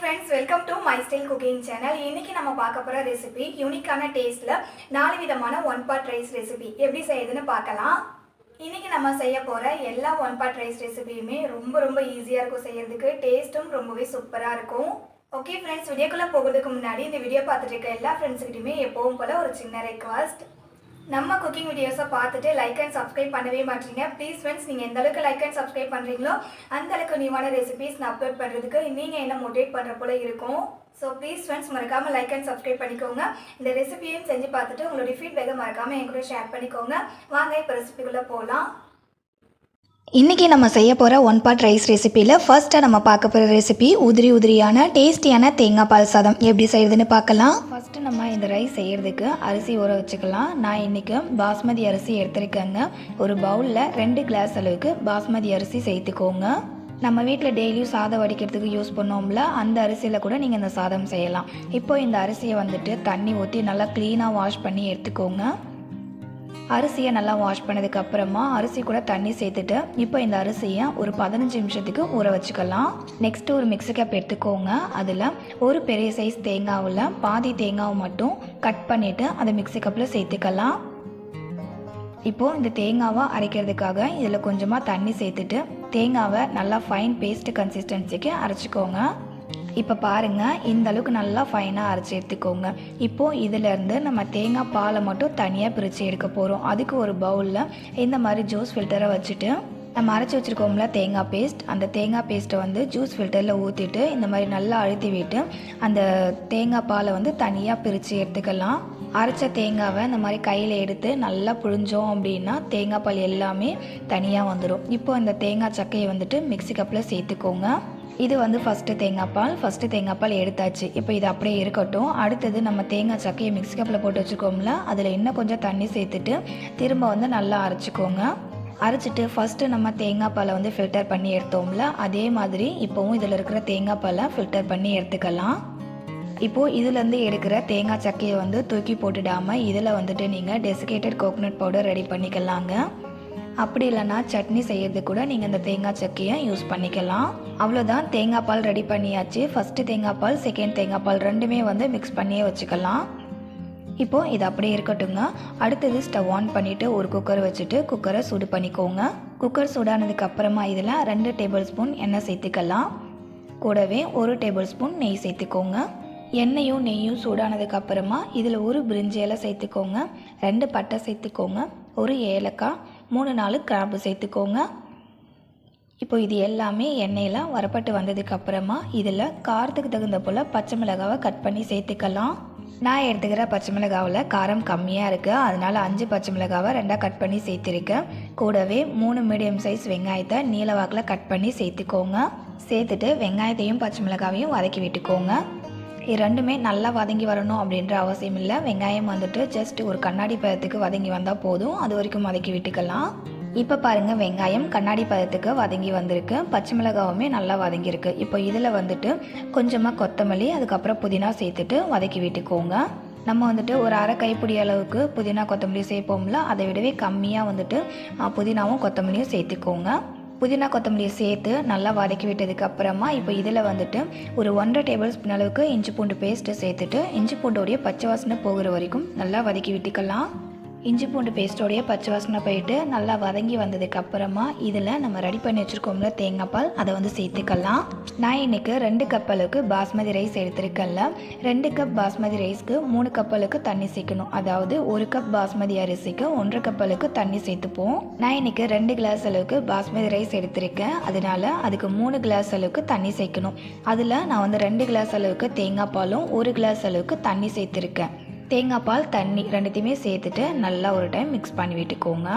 friends, welcome to my style cooking channel. இன்னைக்கு நம்ம பார்க்க போற ரெசிபி யூனிக்கான டேஸ்ட்ல 4 விதமான ஒன் பாட் ரைஸ் ரெசிபி எப்படி செய்யுதுன்னு பார்க்கலாம். இன்னைக்கு நம்ம செய்ய போற எல்லா ஒன் பாட் ரைஸ் ரெசிபியுமே ரொம்ப ஈஸியா இருக்கும் செய்யிறதுக்கு. டேஸ்டும் ரொம்பவே சூப்பரா இருக்கும். ஓகே फ्रेंड्स, வீடியோக்குள்ள போகிறதுக்கு முன்னாடி இந்த வீடியோ பார்த்துட்டு இருக்க எல்லா ஃப்ரெண்ட்ஸ்கிட்டயுமே எப்பவும் போல ஒரு சின்ன ரெக்வெஸ்ட். நம்ம குக்கிங் வீடியோஸை பார்த்துட்டு லைக் அண்ட் சப்ஸ்கிரைப் பண்ணவே மாட்டீங்க. ப்ளீஸ் ஃப்ரெண்ட்ஸ், நீங்கள் எந்த அளவுக்கு லைக் அண்ட் சப்ஸ்கிரைப் பண்ணுறீங்களோ அந்த அளவுக்கு நியூவான ரெசிபிஸ் நான் அப்லோட் பண்ணுறதுக்கு நீங்கள் என்ன மோட்டிவேட் பண்ணுற போல இருக்கும். ஸோ ப்ளீஸ் ஃப்ரெண்ட்ஸ், மறக்காமல் லைக் அண்ட் சப்ஸ்கிரைப் பண்ணிக்கோங்க. இந்த ரெசிபியும் செஞ்சு பார்த்துட்டு உங்களுடைய ஃபீட்பேக்கை மறக்காமல் என் கூட ஷேர் பண்ணிக்கோங்க. வாங்க இப்போ ரெசிபிக்குள்ளே போகலாம். இன்றைக்கி நம்ம செய்ய போகிற ஒன் பாட் ரைஸ் ரெசிப்பியில் ஃபர்ஸ்ட்டாக நம்ம பார்க்க போகிற ரெசிபி உதிரியான டேஸ்டியான தேங்காய் பால் சாதம் எப்படி செய்கிறதுன்னு பார்க்கலாம். ஃபஸ்ட்டு நம்ம இந்த ரைஸ் செய்கிறதுக்கு அரிசி ஊற வச்சுக்கலாம். நான் இன்றைக்கி பாஸ்மதி அரிசி எடுத்துருக்கேங்க. ஒரு பவுலில் 2 கிளாஸ் அளவுக்கு பாஸ்மதி அரிசி சேர்த்துக்கோங்க. நம்ம வீட்டில் டெய்லியும் சாதம் வடிக்கிறதுக்கு யூஸ் பண்ணோம்ல, அந்த அரிசியில் கூட நீங்கள் இந்த சாதம் செய்யலாம். இப்போ இந்த அரிசியை வந்துட்டு தண்ணி ஊற்றி நல்லா க்ளீனாக வாஷ் பண்ணி எடுத்துக்கோங்க. அரிசியை நல்லா வாஷ் பண்ணதுக்கு அப்புறமா அரிசி கூட தண்ணி சேர்த்துட்டு இப்போ இந்த அரிசியை ஒரு 15 நிமிஷத்துக்கு ஊற வச்சுக்கலாம். நெக்ஸ்ட்டு ஒரு மிக்ஸி கப் எடுத்துக்கோங்க. அதில் ஒரு பெரிய சைஸ் தேங்காவில் பாதி தேங்காவை மட்டும் கட் பண்ணிவிட்டு அதை மிக்ஸி கப்பில் சேர்த்துக்கலாம். இப்போது இந்த தேங்காவை அரைக்கிறதுக்காக இதில் கொஞ்சமாக தண்ணி சேர்த்துட்டு தேங்காவை நல்லா ஃபைன் பேஸ்ட் கன்சிஸ்டன்சிக்கு அரைச்சிக்கோங்க. இப்போ பாருங்கள், இந்த அளவுக்கு நல்லா ஃபைனாக அரைச்சி எடுத்துக்கோங்க. இப்போது இதிலேருந்து நம்ம தேங்காய் பாலை மட்டும் தனியாக பிரித்து எடுக்க போகிறோம். அதுக்கு ஒரு பவுலில் இந்த மாதிரி ஜூஸ் ஃபில்டரை வச்சுட்டு நம்ம அரைச்சி வச்சுருக்கோம்ல தேங்காய் பேஸ்ட், அந்த தேங்காய் பேஸ்ட்டை வந்து ஜூஸ் ஃபில்டரில் ஊற்றிட்டு இந்த மாதிரி நல்லா அழுத்தி விட்டு அந்த தேங்காய் பாலை வந்து தனியாக பிரித்து எடுத்துக்கலாம். அரைச்ச தேங்காவை இந்த மாதிரி கையில் எடுத்து நல்லா புழிஞ்சோம் அப்படின்னா தேங்காய் பால் எல்லாமே தனியாக வந்துடும். இப்போ இந்த தேங்காய் சக்கையை வந்துட்டு மிக்ஸி கப்பில் சேர்த்துக்கோங்க. இது வந்து ஃபஸ்ட்டு தேங்காய் பால் எடுத்தாச்சு. இப்போ இது அப்படியே இருக்கட்டும். அடுத்தது நம்ம தேங்காய் சக்கையை மிக்ஸி கப்பில் போட்டு வச்சுருக்கோம்ல, அதில் இன்னும் கொஞ்சம் தண்ணி சேர்த்துட்டு திரும்ப வந்து நல்லா அரைச்சிக்கோங்க. அரைச்சிட்டு ஃபஸ்ட்டு நம்ம தேங்காய் பாலை வந்து ஃபில்டர் பண்ணி எடுத்தோம்ல, அதே மாதிரி இப்போவும் இதில் இருக்கிற தேங்காய் பாலை ஃபில்டர் பண்ணி எடுத்துக்கலாம். இப்போது இதிலேருந்து எடுக்கிற தேங்காய் சக்கையை வந்து தூக்கி போட்டுடாமல் இதில் வந்துட்டு நீங்கள் டெசிகேட்டட் கோகோனட் பவுடர் ரெடி பண்ணிக்கலாங்க. அப்படி இல்லைனா சட்னி செய்யறது கூட நீங்கள் இந்த தேங்காய் சக்கையை யூஸ் பண்ணிக்கலாம். அவ்வளோதான், தேங்காய் பால் ரெடி பண்ணியாச்சு. ஃபஸ்ட்டு தேங்காய் பால், செகண்ட் தேங்காய் பால் ரெண்டுமே வந்து மிக்ஸ் பண்ணியே வச்சுக்கலாம். இப்போது இது அப்படியே இருக்கட்டுங்க. அடுத்தது ஸ்டவ் ஆன் பண்ணிவிட்டு ஒரு குக்கர் வச்சுட்டு குக்கரை சூடு பண்ணிக்கோங்க. குக்கர் சூடானதுக்கு அப்புறமா இதில் 2 டேபிள் ஸ்பூன் எண்ணெய் சேர்த்துக்கலாம். கூடவே 1 டேபிள் ஸ்பூன் நெய் சேர்த்துக்கோங்க. எண்ணெயும் நெய்யும் சூடானதுக்கு அப்புறமா இதில் ஒரு பிரிஞ்சி இலை சேர்த்துக்கோங்க, 2 பட்டை சேர்த்துக்கோங்க, 1 ஏலக்காய், 3-4 கிராம்பு சேர்த்துக்கோங்க. இப்போ இது எல்லாமே எண்ணெயில் வரப்பட்டு வந்ததுக்கு அப்புறமா இதில் காரத்துக்கு தகுந்த போல் பச்சை மிளகாவை கட் பண்ணி சேர்த்துக்கலாம். நான் எடுத்துக்கிற பச்சை மிளகாவில் காரம் கம்மியாக இருக்குது, அதனால் 5 பச்சை மிளகாவை 2 கட் பண்ணி சேர்த்துருக்கேன். கூடவே 3 மீடியம் சைஸ் வெங்காயத்தை நீளவாக்கில் கட் பண்ணி சேர்த்துக்கோங்க. சேர்த்துட்டு வெங்காயத்தையும் பச்சை மிளகாவையும் வதக்கி விட்டுக்கோங்க. இது ரெண்டுமே நல்லா வதங்கி வரணும் அப்படின்ற அவசியம் இல்லை. வெங்காயம் வந்துட்டு ஜஸ்ட் ஒரு கண்ணாடி பதத்துக்கு வதங்கி வந்தால் போதும், அது வரைக்கும் வதக்கி விட்டுக்கலாம். இப்போ பாருங்கள், வெங்காயம் கண்ணாடி பதத்துக்கு வதங்கி வந்திருக்கு, பச்சை மிளகாவுமே நல்லா வதங்கியிருக்கு. இப்போ இதில் வந்துட்டு கொஞ்சமாக கொத்தமல்லி, அதுக்கப்புறம் புதினா சேர்த்துட்டு வதக்கி விட்டுக்கோங்க. நம்ம வந்துட்டு ஒரு அரை கைப்பிடி அளவுக்கு புதினா கொத்தமல்லி சேர்ப்போம்ல, அதை விடவே கம்மியாக வந்துட்டு புதினாவும் கொத்தமல்லியும் சேர்த்துக்கோங்க. புதினா கொத்தமல்லியை சேர்த்து நல்லா வதக்கி விட்டதுக்கு அப்புறமா இப்போ இதில் வந்துட்டு ஒரு 1.5 டேபிள் ஸ்பூன் அளவுக்கு இஞ்சி பூண்டு பேஸ்ட்டு சேர்த்துட்டு இஞ்சி பூண்டோடைய பச்சை வாசனை போகிற வரைக்கும் நல்லா வதக்கி விட்டுக்கலாம். இஞ்சி பூண்டு பேஸ்ட்டோடைய பச்சை வாசனை போயிட்டு நல்லா வதங்கி வந்ததுக்கு அப்புறமா இதில் நம்ம ரெடி பண்ணி வச்சுருக்கோம்ல தேங்காய் பால், அதை வந்து சேர்த்துக்கலாம். நான் இன்றைக்கி 2 கப் அளவுக்கு பாஸ்மதி ரைஸ் எடுத்துருக்கேன்ல, 2 கப் பாஸ்மதி ரைஸ்க்கு 3 கப் அளவுக்கு தண்ணி சேர்க்கணும். அதாவது 1 கப் பாஸ்மதி அரிசிக்கு 1.5 கப் அளவுக்கு தண்ணி சேர்த்துப்போம். நான் இன்றைக்கி 2 கிளாஸ் அளவுக்கு பாஸ்மதி ரைஸ் எடுத்திருக்கேன், அதனால் அதுக்கு 3 கிளாஸ் அளவுக்கு தண்ணி சேர்க்கணும். அதில் நான் வந்து 2 கிளாஸ் அளவுக்கு தேங்காய் பாலும் 1 கிளாஸ் அளவுக்கு தண்ணி சேர்த்துருக்கேன். தேங்காய் பால் தண்ணி ரெண்டுத்தையுமே சேர்த்துட்டு நல்லா ஒரு டைம் மிக்ஸ் பண்ணி விட்டுக்கோங்க.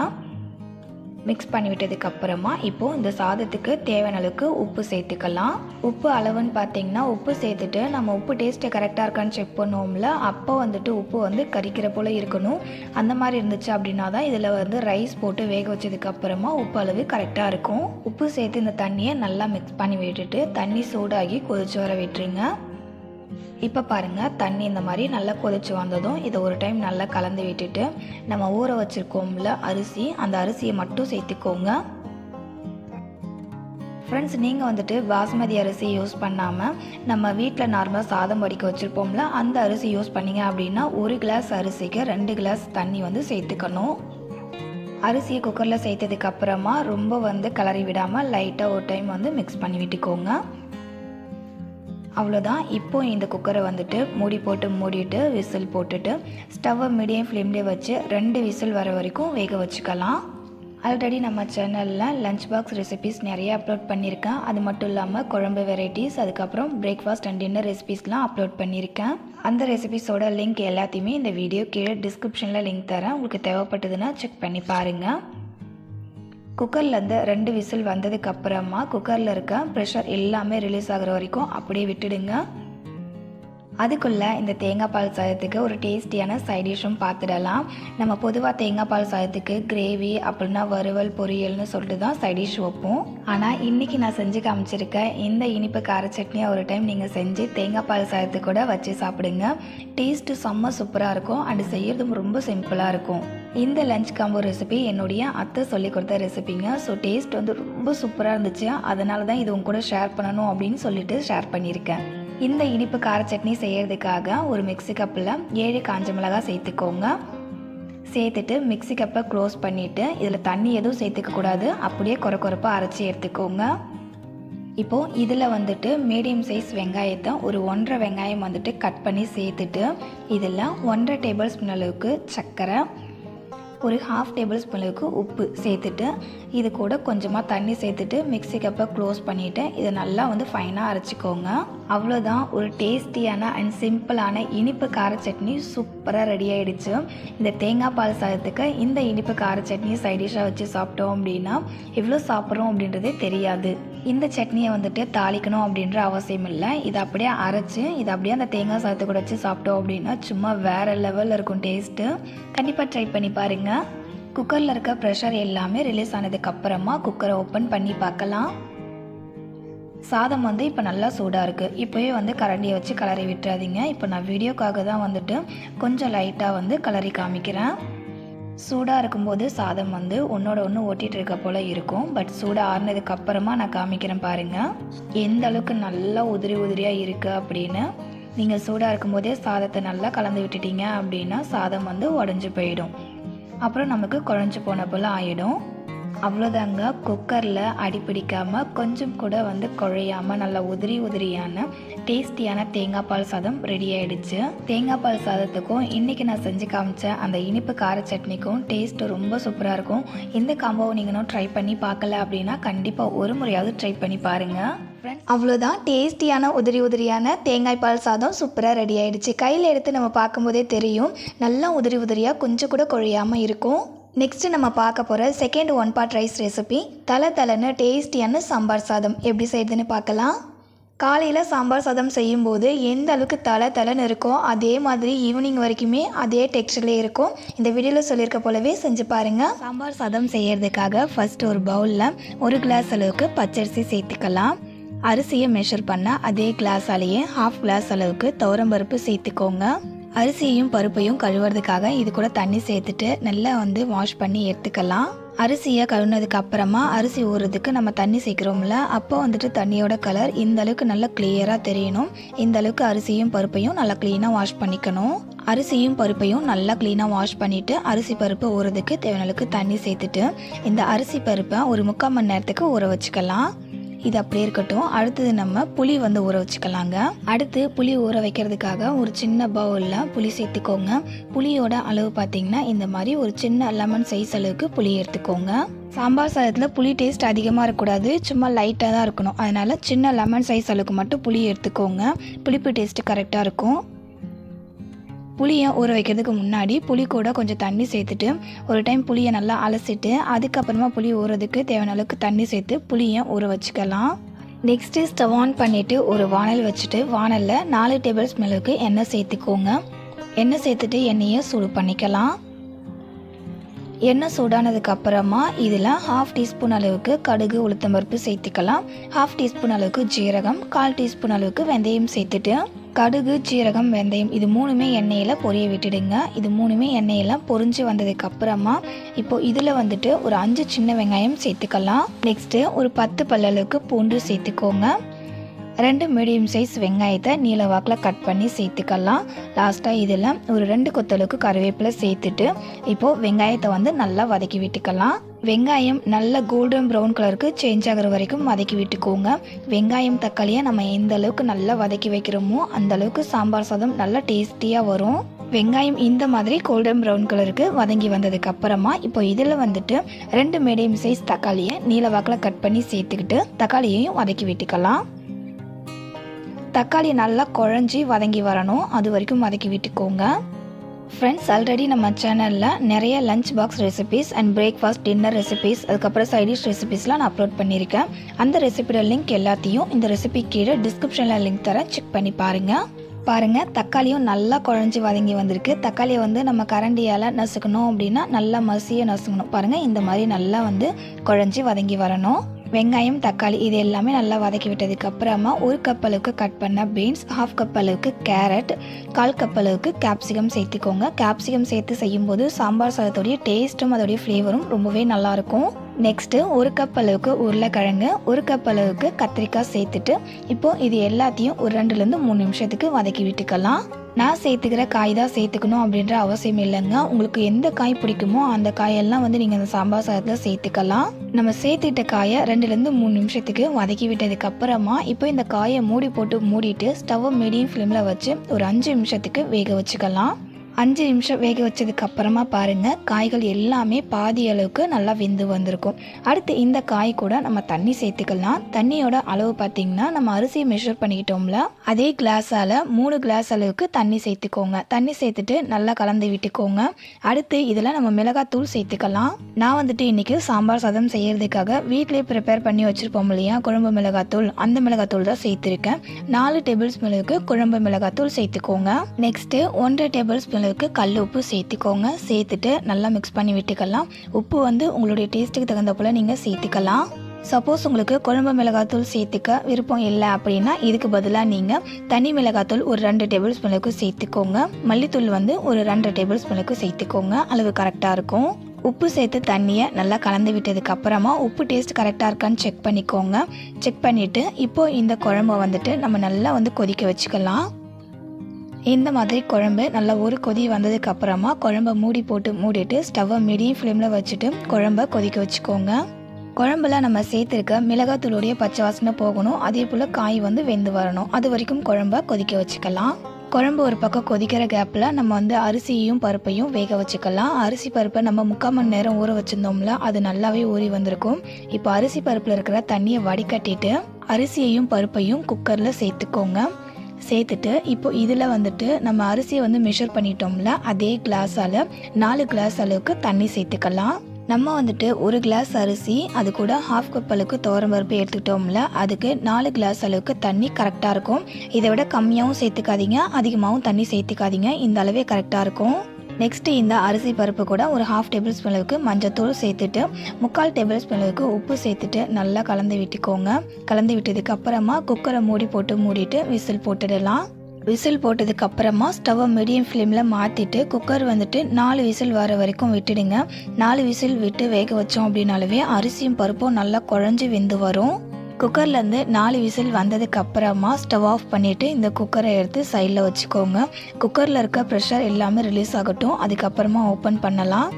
மிக்ஸ் பண்ணி விட்டதுக்கப்புறமா இப்போது இந்த சாதத்துக்கு தேவையான அளவுக்கு உப்பு சேர்த்துக்கலாம். உப்பு அளவுன்னு பார்த்தீங்கன்னா உப்பு சேர்த்துட்டு நம்ம உப்பு டேஸ்ட்டு கரெக்டாக இருக்கான்னு செக் பண்ணுவோம்ல, அப்போ வந்துட்டு உப்பு வந்து கரிக்கிற போல் இருக்கணும். அந்த மாதிரி இருந்துச்சு அப்படின்னா தான் இதில் வந்து ரைஸ் போட்டு வேக வச்சதுக்கப்புறமா உப்பு அளவு கரெக்டாக இருக்கும். உப்பு சேர்த்து இந்த தண்ணியை நல்லா மிக்ஸ் பண்ணி விட்டுட்டு தண்ணி சூடாகி கொதிச்சு வர விட்டுருங்க. இப்போ பாருங்கள், தண்ணி இந்த மாதிரி நல்லா கொதிச்சு வந்ததும் இதை ஒரு டைம் நல்லா கலந்து விட்டுட்டு நம்ம ஊற வச்சுருக்கோம்ல அரிசி, அந்த அரிசியை மட்டும் சேர்த்துக்கோங்க. ஃப்ரெண்ட்ஸ், நீங்கள் வந்துட்டு பாஸ்மதி அரிசி யூஸ் பண்ணாமல் நம்ம வீட்டில் நார்மலாக சாதம் வடிக்க வச்சுருப்போம்ல, அந்த அரிசி யூஸ் பண்ணிங்க அப்படின்னா 1 கிளாஸ் அரிசிக்கு 2 கிளாஸ் தண்ணி வந்து சேர்த்துக்கணும். அரிசியை குக்கரில் சேர்த்ததுக்கப்புறமா ரொம்ப வந்து கிளறி விடாமல் லைட்டாக ஒரு டைம் வந்து மிக்ஸ் பண்ணி விட்டுக்கோங்க. அவ்வளோதான். இப்போ இந்த குக்கரை வந்துட்டு மூடிட்டு விசில் போட்டுட்டு ஸ்டவ்வை மீடியம் ஃப்ளேம்லேயே வச்சு 2 விசில் வர வரைக்கும் வேக வச்சுக்கலாம். ஆல்ரெடி நம்ம சேனலில் லஞ்ச் பாக்ஸ் ரெசிபீஸ் நிறைய அப்லோட் பண்ணியிருக்கேன். அது மட்டும் இல்லாமல் குழம்பு வெரைட்டிஸ், அதுக்கப்புறம் பிரேக்ஃபாஸ்ட் அண்ட் டின்னர் ரெசிபீஸ்லாம் அப்லோட் பண்ணியிருக்கேன். அந்த ரெசிபீஸோட லிங்க் எல்லாத்தையுமே இந்த வீடியோ கீழே டிஸ்கிரிப்ஷனில் லிங்க் தரேன். உங்களுக்கு தேவைப்பட்டதுன்னா செக் பண்ணி பாருங்கள். குக்கர்லேருந்து 2 விசில் வந்ததுக்கப்புறமா குக்கரில் இருக்க ப்ரெஷர் எல்லாமே ரிலீஸ் ஆகிற வரைக்கும் அப்படியே விட்டுடுங்க. அதுக்குள்ளே இந்த தேங்காய் பால் சாதத்துக்கு ஒரு டேஸ்டியான சைட் டிஷ்ஷும் பார்த்துடலாம். நம்ம பொதுவாக தேங்காய் பால் சாதத்துக்கு கிரேவி அப்படின்னா வறுவல் பொரியல்னு சொல்லிட்டு தான் சைட் டிஷ் வைப்போம். ஆனால் இன்றைக்கி நான் செஞ்சு காமிச்சிருக்கேன் இந்த இனிப்பு கார சட்னியை ஒரு டைம் நீங்கள் செஞ்சு தேங்காய் பால் சாதத்துக்கு கூட வச்சு சாப்பிடுங்க. டேஸ்ட்டு செம்ம சூப்பராக இருக்கும் அண்ட் செய்யறதும் ரொம்ப சிம்பிளாக இருக்கும். இந்த லஞ்ச் காம்போ ரெசிபி என்னுடைய அத்தை சொல்லி கொடுத்த ரெசிபிங்க. ஸோ டேஸ்ட் வந்து ரொம்ப சூப்பராக இருந்துச்சு. அதனால தான் இது உங்க கூட ஷேர் பண்ணணும் அப்படின்னு சொல்லிட்டு ஷேர் பண்ணியிருக்கேன். இந்த இனிப்பு கார சட்னி செய்கிறதுக்காக ஒரு மிக்ஸி கப்பில் 7 காஞ்ச மிளகாய் சேர்த்துக்கோங்க. சேர்த்துட்டு மிக்ஸி கப்பை க்ளோஸ் பண்ணிவிட்டு இதில் தண்ணி எதுவும் சேர்த்துக்கக்கூடாது, அப்படியே கொரப்பாக அரைச்சி எடுத்துக்கோங்க. இப்போது இதில் வந்துட்டு மீடியம் சைஸ் வெங்காயத்தை ஒரு 1.5 வெங்காயம் வந்துட்டு கட் பண்ணி சேர்த்துட்டு இதில் 1.5 டேபிள் ஸ்பூன் அளவுக்கு சர்க்கரை, ஒரு 1/2 டேபிள் ஸ்பூன் அளவுக்கு உப்பு சேர்த்துட்டு இது கூட கொஞ்சமாக தண்ணி சேர்த்துட்டு மிக்ஸி கப்பை க்ளோஸ் பண்ணிவிட்டு இதை நல்லா வந்து ஃபைனாக அரைச்சிக்கோங்க. அவ்வளோதான், ஒரு டேஸ்டியான அண்ட் சிம்பிளான இனிப்பு கார சட்னி சூப்பராக ரெடி ஆகிடுச்சு. இந்த தேங்காய் பால் சாதத்துக்கு இந்த இனிப்பு கார சட்னி சைடிஷாக வச்சு சாப்பிட்டோம் அப்படின்னா எவ்வளோ சாப்பிட்றோம் அப்படின்றதே தெரியாது. இந்த சட்னியை வந்துட்டு தாளிக்கணும் அப்படின்ற அவசியம் இல்லை. இதை அப்படியே அரைச்சி இதை அப்படியே அந்த தேங்காய் சாதத்தை கூட வச்சு சாப்பிட்டோம் அப்படின்னா சும்மா வேறு லெவலில் இருக்கும் டேஸ்ட்டு. கண்டிப்பாக ட்ரை பண்ணி பாருங்கள். குக்கரில் இருக்க ப்ரெஷர் எல்லாமே ரிலீஸ் ஆனதுக்கப்புறமா குக்கரை ஓப்பன் பண்ணி பார்க்கலாம். சாதம் வந்து இப்போ நல்லா சூடாக இருக்குது. இப்போவே வந்து கரண்டியை வச்சு கிளறி விட்டுறாதீங்க. இப்போ நான் வீடியோக்காக தான் வந்துட்டு கொஞ்சம் லைட்டாக வந்து கிளறி காமிக்கிறேன். சூடாக இருக்கும்போது சாதம் வந்து ஒன்றோட ஒன்று ஓட்டிகிட்டு இருக்க போல் இருக்கும். பட் சூடாக ஆறுனதுக்கப்புறமா நான் காமிக்கிறேன் பாருங்கள் எந்த அளவுக்கு நல்லா உதிரியாக இருக்குது அப்படின்னு. நீங்கள் சூடாக இருக்கும்போதே சாதத்தை நல்லா கலந்து விட்டுட்டீங்க அப்படின்னா சாதம் வந்து உடஞ்சி போயிடும். அப்புறம் நமக்கு குழஞ்சி போன போல் ஆகிடும். அவ்வளோதாங்க, குக்கரில் அடிப்பிடிக்காமல் கொஞ்சம் கூட வந்து குழையாமல் நல்லா உதிரியான டேஸ்டியான தேங்காய் பால் சாதம் ரெடி ஆகிடுச்சு. தேங்காய் பால் சாதத்துக்கும் இன்றைக்கி நான் செஞ்சு காமிச்ச அந்த இனிப்பு கார சட்னிக்கும் டேஸ்ட்டு ரொம்ப சூப்பராக இருக்கும். இந்த காம்போவை நீங்களும் ட்ரை பண்ணி பார்க்கல அப்படின்னா கண்டிப்பாக ஒரு முறையாவது ட்ரை பண்ணி பாருங்கள். அவ்வளோதான், டேஸ்டியான உதிரியான தேங்காய் பால் சாதம் சூப்பராக ரெடி ஆகிடுச்சு. கையில் எடுத்து நம்ம பார்க்கும்போதே தெரியும் நல்லா உதிரியாக கொஞ்சம் கூட குழையாமல் இருக்கும். நெக்ஸ்ட்டு நம்ம பார்க்க போகிற செகண்ட் 1 பார்ட் ரைஸ் ரெசிபி தலன்னு டேஸ்டியான சாம்பார் சாதம் எப்படி செய்யுதுன்னு பார்க்கலாம். காலையில் சாம்பார் சாதம் செய்யும்போது எந்த அளவுக்கு தலன்னு இருக்கோ அதே மாதிரி ஈவினிங் வரைக்குமே அதே டெக்ஸ்டர்லேயே இருக்கும். இந்த வீடியோவில் சொல்லியிருக்க போலவே செஞ்சு பாருங்கள். சாம்பார் சாதம் செய்கிறதுக்காக ஃபர்ஸ்ட் ஒரு பவுலில் 1 கிளாஸ் அளவுக்கு பச்சரிசி சேர்த்துக்கலாம். அரிசியை மெஷர் பண்ண அதே கிளாஸாலேயே 1/2 கிளாஸ் அளவுக்கு துவரம்பருப்பு சேர்த்துக்கோங்க. அரிசியையும் பருப்பையும் கழுவுறதுக்காக இது கூட தண்ணி சேர்த்துட்டு நல்லா வந்து வாஷ் பண்ணி எடுத்துக்கலாம். அரிசியை கழுவுனதுக்கு அப்புறமா அரிசி ஊறுறதுக்கு நம்ம தண்ணி சேர்க்குறோம்ல, அப்போ வந்துட்டு தண்ணியோட கலர் இந்த அளவுக்கு நல்லா கிளியராக தெரியணும். இந்த அளவுக்கு அரிசியும் பருப்பையும் நல்லா க்ளீனாக வாஷ் பண்ணிக்கணும். அரிசியும் பருப்பையும் நல்லா க்ளீனாக வாஷ் பண்ணிவிட்டு அரிசி பருப்பு ஊறுறதுக்கு தேவையான அளவுக்கு தண்ணி சேர்த்துட்டு இந்த அரிசி பருப்பை ஒரு 3/4 மணி நேரத்துக்கு ஊற வச்சுக்கலாம். இது அப்படியே இருக்கட்டும். அடுத்தது நம்ம புளி வந்து ஊற வச்சுக்கலாங்க. அடுத்து புளி ஊற வைக்கிறதுக்காக ஒரு சின்ன பவுலில் புளி சேர்த்துக்கோங்க. புளியோட அளவு பார்த்தீங்கன்னா இந்த மாதிரி ஒரு சின்ன லெமன் சைஸ் அளவுக்கு புளி எடுத்துக்கோங்க. சாம்பார் சாதத்தில் புளி டேஸ்ட் அதிகமாக இருக்கக்கூடாது, சும்மா லைட்டாக தான் இருக்கணும். அதனால் சின்ன லெமன் சைஸ் அளவுக்கு மட்டும் புளி எடுத்துக்கோங்க. புளிப்பு டேஸ்ட்டு கரெக்டாக இருக்கும். புளியை ஊற வைக்கிறதுக்கு முன்னாடி புளி கூட கொஞ்சம் தண்ணி சேர்த்துட்டு ஒரு டைம் புளியை நல்லா அலசிட்டு அதுக்கப்புறமா புளி ஊறுறதுக்கு தேவையான அளவுக்கு தண்ணி சேர்த்து புளியை ஊற வச்சுக்கலாம். நெக்ஸ்ட்டு ஸ்டவ் ஆன் பண்ணிவிட்டு ஒரு வானல் வச்சுட்டு வானலில் 4 டேபிள் ஸ்பூன் அளவுக்கு எண்ணெய் சேர்த்துக்கோங்க. எண்ணெய் சேர்த்துட்டு எண்ணெயை சூடு பண்ணிக்கலாம். எண்ணெய் சூடானதுக்கு அப்புறமா இதில் 1/2 டீஸ்பூன் அளவுக்கு கடுகு உளுத்தம்பருப்பு சேர்த்துக்கலாம். 1/2 டீஸ்பூன் அளவுக்கு ஜீரகம், 1/4 டீஸ்பூன் அளவுக்கு வெந்தயம் சேர்த்துட்டு கடுகு, சீரகம், வெந்தயம் இது மூணுமே எண்ணெயில் பொரிய விட்டுடுங்க. இது மூணுமே எண்ணெயெல்லாம் பொரிஞ்சு வந்ததுக்கு அப்புறமா இப்போ இதில் வந்துட்டு ஒரு 5 சின்ன வெங்காயம் சேர்த்துக்கலாம். நெக்ஸ்ட்டு ஒரு 10 பல்லளவுக்கு பூண்டு சேர்த்துக்கோங்க. 2 மீடியம் சைஸ் வெங்காயத்தை நீல வாக்கில் கட் பண்ணி சேர்த்துக்கலாம். லாஸ்ட்டாக இதில் ஒரு 2 கொத்தளவுக்கு கருவேப்பிலை சேர்த்துட்டு இப்போது வெங்காயத்தை வந்து நல்லா வதக்கி விட்டுக்கலாம். வெங்காயம் நல்ல கோல்டன் ப்ரௌன் கலருக்கு சேஞ்ச் ஆகிற வரைக்கும் வதக்கி விட்டுக்கோங்க. வெங்காயம் தக்காளியை நம்ம எந்த அளவுக்கு நல்லா வதக்கி வைக்கிறோமோ அந்த அளவுக்கு சாம்பார் சாதம் நல்லா டேஸ்டியாக வரும். வெங்காயம் இந்த மாதிரி கோல்டன் ப்ரௌன் கலருக்கு வதங்கி வந்ததுக்கு அப்புறமா இப்போ இதில் வந்துட்டு 2 மீடியம் சைஸ் தக்காளியை நீல வாக்கில் கட் பண்ணி சேர்த்துக்கிட்டு தக்காளியையும் வதக்கி விட்டுக்கலாம். தக்காளி நல்லா குழஞ்சி வதங்கி வரணும், அது வரைக்கும் வதக்கி விட்டுக்கோங்க. ஃப்ரெண்ட்ஸ், ஆல்ரெடி நம்ம சேனலில் நிறைய lunch box recipes and breakfast dinner recipes அதுக்கப்புறம் சைடிஷ் ரெசிபீஸ்லாம் நான் அப்லோட் பண்ணியிருக்கேன். அந்த ரெசிபியோட லிங்க் எல்லாத்தையும் இந்த ரெசிபி கீழே டிஸ்கிரிப்ஷனில் லிங்க் தரேன், செக் பண்ணி பாருங்கள். தக்காளியும் நல்லா குழஞ்சி வதங்கி வந்திருக்கு. தக்காளியை வந்து நம்ம கரண்டியால் நசுக்கணும் அப்படின்னா நல்லா மசிய நசுக்கணும். பாருங்கள், இந்த மாதிரி நல்லா வந்து குழஞ்சி வதங்கி வரணும். வெங்காயம், தக்காளி இது எல்லாமே நல்லா வதக்கி விட்டதுக்கு அப்புறமா 1 கப் அளவுக்கு கட் பண்ண பீன்ஸ், 1/2 கப் அளவுக்கு கேரட், 1/4 கப் அளவுக்கு கேப்சிகம் சேர்த்துக்கோங்க. கேப்சிகம் சேர்த்து செய்யும்போது சாம்பார் சாதத்தோடைய டேஸ்ட்டும் அதோடைய ஃப்ளேவரும் ரொம்பவே நல்லாயிருக்கும். நெக்ஸ்ட்டு 1 கப் அளவுக்கு உருளைக்கிழங்கு, 1 கப் அளவுக்கு கத்திரிக்காய் சேர்த்துட்டு இப்போது இது எல்லாத்தையும் ஒரு 2லேருந்து 3 நிமிஷத்துக்கு வதக்கி விட்டுக்கலாம். நான் சேர்த்துக்கிற காய் தான் சேர்த்துக்கணும் அப்படின்ற அவசியம் இல்லைங்க. உங்களுக்கு எந்த காய் பிடிக்குமோ அந்த காயெல்லாம் வந்து நீங்கள் அந்த சாம்பார் சாதத்தில் சேர்த்துக்கலாம். நம்ம சேர்த்துட்ட காயை 2லேருந்து 3 நிமிஷத்துக்கு வதக்கி விட்டதுக்கு அப்புறமா இப்போ இந்த காயை மூடிட்டு ஸ்டவ்வை மீடியம் ஃப்ளேமில் வச்சு ஒரு 5 நிமிஷத்துக்கு வேக வச்சுக்கலாம். 5 நிமிஷம் வேக வச்சதுக்கு அப்புறமா பாருங்கள், காய்கள் எல்லாமே பாதி அளவுக்கு நல்லா வெந்து வந்திருக்கும். அடுத்து இந்த காய் கூட நம்ம தண்ணி சேர்த்துக்கலாம். தண்ணியோட அளவு பார்த்திங்கன்னா நம்ம அரிசியை மெஷர் பண்ணிக்கிட்டோம்ல, அதே கிளாஸால் 3 கிளாஸ் அளவுக்கு தண்ணி சேர்த்துக்கோங்க. தண்ணி சேர்த்துட்டு நல்லா கலந்து விட்டுக்கோங்க. அடுத்து இதில் நம்ம மிளகாத்தூள் சேர்த்துக்கலாம். நான் வந்துட்டு இன்றைக்கி சாம்பார் சாதம் செய்கிறதுக்காக வீட்டிலே ப்ரிப்பேர் பண்ணி வச்சுருப்போம் இல்லையா குழம்பு மிளகாத்தூள், அந்த மிளகாத்தூள் தான் சேர்த்துருக்கேன். 4 டேபிள் ஸ்பூன் அளவுக்கு குழம்பு மிளகாத்தூள் சேர்த்துக்கோங்க. நெக்ஸ்ட்டு 1.5 டேபிள் ஸ்பூன் கல் உப்பு சேர்த்துக்கோங்க. சேர்த்துட்டு நல்லா மிக்ஸ் பண்ணி விட்டுக்கலாம். உப்பு வந்து உங்களுடைய டேஸ்ட்டுக்கு தகுந்த போல் நீங்கள் சேர்த்துக்கலாம். சப்போஸ் உங்களுக்கு குழம்பு மிளகாத்தூள் சேர்த்துக்க விருப்பம் இல்லை அப்படின்னா இதுக்கு பதிலாக நீங்கள் தனி மிளகாத்தூள் ஒரு 2 டேபிள் ஸ்பூனுக்கு சேர்த்துக்கோங்க. மல்லித்தூள் வந்து ஒரு 2 டேபிள் ஸ்பூனுக்கு சேர்த்துக்கோங்க. அளவு கரெக்டாக இருக்கும். உப்பு சேர்த்து தண்ணியை நல்லா கலந்து விட்டதுக்கு அப்புறமா உப்பு டேஸ்ட் கரெக்டாக இருக்கான்னு செக் பண்ணிக்கோங்க. செக் பண்ணிவிட்டு இப்போது இந்த குழம்பை வந்துட்டு நம்ம நல்லா வந்து கொதிக்க வச்சுக்கலாம். இந்த மாதிரி குழம்பு நல்லா ஒரு கொதி வந்ததுக்கு அப்புறமா குழம்பை மூடிட்டு ஸ்டவ்வை மீடியம் ஃப்ளேமில் வச்சுட்டு குழம்பை கொதிக்க வச்சுக்கோங்க. குழம்புல நம்ம சேர்த்துருக்க மிளகாத்தூளுடைய பச்சை வாசனை போகணும், அதே போல் காய் வந்து வெந்து வரணும். அது வரைக்கும் குழம்பை கொதிக்க வச்சுக்கலாம். குழம்பு ஒரு பக்கம் கொதிக்கிற கேப்பில் நம்ம வந்து அரிசியையும் பருப்பையும் வேக வச்சுக்கலாம். அரிசி பருப்பை நம்ம 3/4 மணி நேரம் ஊற வச்சுருந்தோம்ல, அது நல்லாவே ஊறி வந்திருக்கும். இப்போ அரிசி பருப்பில் இருக்கிற தண்ணியை வடிகட்டிட்டு அரிசியையும் பருப்பையும் குக்கரில் சேர்த்துக்கோங்க. சேர்த்துட்டு இப்போ இதில் வந்துட்டு நம்ம அரிசியை வந்து மெஷர் பண்ணிட்டோம்ல, அதே கிளாஸால் 4 கிளாஸ் அளவுக்கு தண்ணி சேர்த்துக்கலாம். நம்ம வந்துட்டு 1 கிளாஸ் அரிசி அது கூட 1/2 கப் அளவுக்கு துவரம்பருப்பு எடுத்துக்கிட்டோம்ல, அதுக்கு 4 கிளாஸ் அளவுக்கு தண்ணி கரெக்டாக இருக்கும். இதை விட கம்மியாகவும் சேர்த்துக்காதீங்க, அதிகமாகவும் தண்ணி சேர்த்துக்காதீங்க, இந்த அளவே கரெக்டாக இருக்கும். நெக்ஸ்ட்டு இந்த அரிசி பருப்பு கூட ஒரு 1/2 டேபிள் ஸ்பூன் அளவுக்கு மஞ்சத்தூள் சேர்த்துட்டு 3/4 டேபிள் ஸ்பூன் அளவுக்கு உப்பு சேர்த்துட்டு நல்லா கலந்து விட்டுக்கோங்க. கலந்து விட்டதுக்கு அப்புறமா குக்கரை மூடிட்டு விசில் போட்டுடலாம். விசில் போட்டதுக்கு அப்புறமா ஸ்டவ்வை மீடியம் ஃப்ளேமில் மாற்றிட்டு குக்கர் வந்துட்டு 4 விசில் வர வரைக்கும் விட்டுடுங்க. 4 விசில் விட்டு வேக வச்சோம் அப்படின்னாலவே அரிசியும் பருப்பும் நல்லா குழஞ்சி வெந்து வரும். குக்கர்லேருந்து 4 விசில் வந்ததுக்கு அப்புறமா ஸ்டவ் ஆஃப் பண்ணிவிட்டு இந்த குக்கரை எடுத்து சைடில் வச்சுக்கோங்க. குக்கரில் இருக்க ப்ரெஷர் எல்லாமே ரிலீஸ் ஆகட்டும், அதுக்கப்புறமா ஓப்பன் பண்ணலாம்.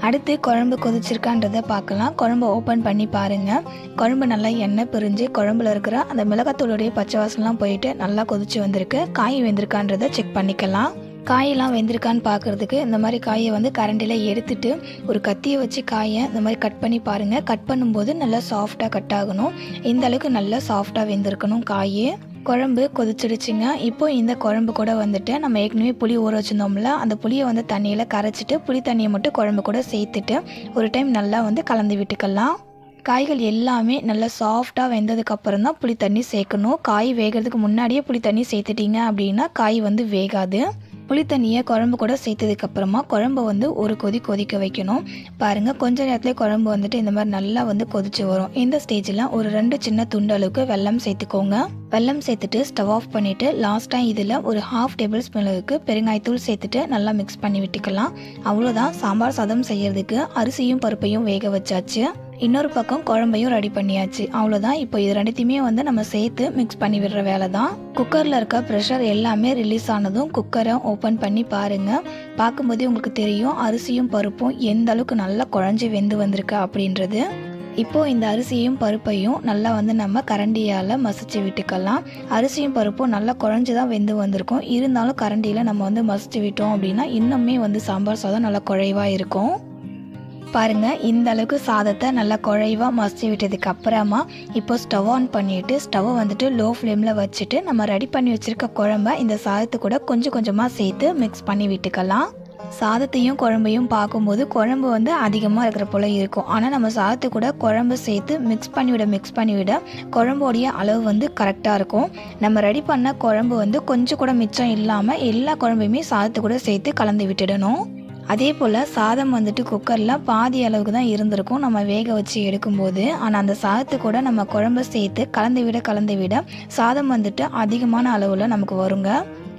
அடுத்து குழம்பு கொதிச்சிருக்கான்றதை பார்க்கலாம். குழம்பு ஓப்பன் பண்ணி பாருங்கள். குழம்பு நல்லா எண்ணெய் பிரிஞ்சு குழம்புல இருக்கிற அந்த மிளகாத்தூளுடைய பச்சை வாசனைலாம் போயிட்டு நல்லா கொதிச்சு வந்திருக்கு. காய் வெந்திருக்கான்றதை செக் பண்ணிக்கலாம். காயெல்லாம் வெந்திருக்கான்னு பார்க்குறதுக்கு இந்த மாதிரி காயை வந்து கரண்டியில் எடுத்துட்டு ஒரு கத்தியை வச்சு காயை இந்த மாதிரி கட் பண்ணி பாருங்கள். கட் பண்ணும்போது நல்லா சாஃப்டாக கட் ஆகணும். இந்த அளவுக்கு நல்லா சாஃப்டாக வெந்திருக்கணும் காய். குழம்பு கொதிச்சிடுச்சுங்க. இப்போ இந்த குழம்பு கூட வந்துட்டு நம்ம ஏற்கனவே புளி ஊற வச்சுருந்தோம்ல, அந்த புளியை வந்து தண்ணியில் கரைச்சிட்டு புளி தண்ணியை மட்டும் குழம்பு கூட சேர்த்துட்டு ஒரு டைம் நல்லா வந்து கலந்து விட்டுக்கலாம். காய்கள் எல்லாமே நல்லா சாஃப்டாக வெந்ததுக்கப்புறம் தான் புளி தண்ணி சேர்க்கணும். காய் வேகிறதுக்கு முன்னாடியே புளி தண்ணி சேர்த்துட்டிங்க அப்படின்னா காய் வந்து வேகாது. புளி தண்ணியை குழம்பு கூட சேர்த்ததுக்கப்புறமா குழம்பு வந்து ஒரு கொதிக்க வைக்கணும். பாருங்கள், கொஞ்ச நேரத்துலேயே குழம்பு வந்துட்டு இந்த மாதிரி நல்லா வந்து கொதிச்சு வரும். இந்த ஸ்டேஜில் ஒரு 2 சின்ன துண்டு அளவுக்கு வெல்லம் சேர்த்துக்கோங்க. வெல்லம் சேர்த்துட்டு ஸ்டவ் ஆஃப் பண்ணிவிட்டு லாஸ்ட்டாக இதில் ஒரு 1/2 டேபிள் ஸ்பூன் அளவுக்கு பெருங்காயத்தூள் சேர்த்துட்டு நல்லா மிக்ஸ் பண்ணி விட்டுக்கலாம். அவ்வளோதான், சாம்பார் சாதம் செய்யறதுக்கு அரிசியும் பருப்பையும் வேக வச்சாச்சு. இன்னொரு பக்கம் குழம்பையும் ரெடி பண்ணியாச்சு. அவ்வளோதான், இப்போ இது ரெண்டுத்தையுமே வந்து நம்ம சேர்த்து மிக்ஸ் பண்ணி விடுற வேலை தான். குக்கரில் இருக்க ப்ரெஷர் எல்லாமே ரிலீஸ் ஆனதும் குக்கரை ஓப்பன் பண்ணி பாருங்கள். பார்க்கும்போதே உங்களுக்கு தெரியும் அரிசியும் பருப்பும் எந்த அளவுக்கு நல்லா குழஞ்சி வெந்து வந்திருக்கு அப்படின்றது. இப்போது இந்த அரிசியும் பருப்பையும் நல்லா வந்து நம்ம கரண்டியால் மசிச்சு விட்டுக்கலாம். அரிசியும் பருப்பும் நல்லா குழஞ்சி தான் வெந்து வந்திருக்கும். இருந்தாலும் கரண்டியில் நம்ம வந்து மசிச்சு விட்டோம் அப்படின்னா இன்னுமே வந்து சாம்பார் சாதம் நல்லா குழைவாக இருக்கும். பாருங்கள், இந்த அளவுக்கு சாதத்தை நல்லா குழைவாக மசிச்சு விட்டதுக்கு அப்புறமா இப்போ ஸ்டவ் ஆன் பண்ணிவிட்டு ஸ்டவ்வை வந்துட்டு லோ ஃப்ளேமில் வச்சுட்டு நம்ம ரெடி பண்ணி வச்சுருக்க குழம்ப இந்த சாதத்து கூட கொஞ்சம் கொஞ்சமாக சேர்த்து மிக்ஸ் பண்ணி விட்டுக்கலாம். சாதத்தையும் குழம்பையும் பார்க்கும்போது குழம்பு வந்து அதிகமாக இருக்கிற போல் இருக்கும். ஆனால் நம்ம சாதத்து கூட குழம்பு சேர்த்து மிக்ஸ் பண்ணிவிட குழம்போடைய அளவு வந்து கரெக்டாக இருக்கும். நம்ம ரெடி பண்ண குழம்பு வந்து கொஞ்சம் கூட மிச்சம் இல்லாமல் எல்லா குழம்பையுமே சாதத்து கூட சேர்த்து கலந்து விட்டுடணும். அதே போல் சாதம் வந்துட்டு குக்கரில் பாதி அளவுக்கு தான் இருந்திருக்கும் நம்ம வேக வச்சு எடுக்கும்போது. ஆனால் அந்த சாதத்து கூட நம்ம குழம்பு சேர்த்து கலந்து விட சாதம் வந்துட்டு அதிகமான அளவில் நமக்கு வருங்க.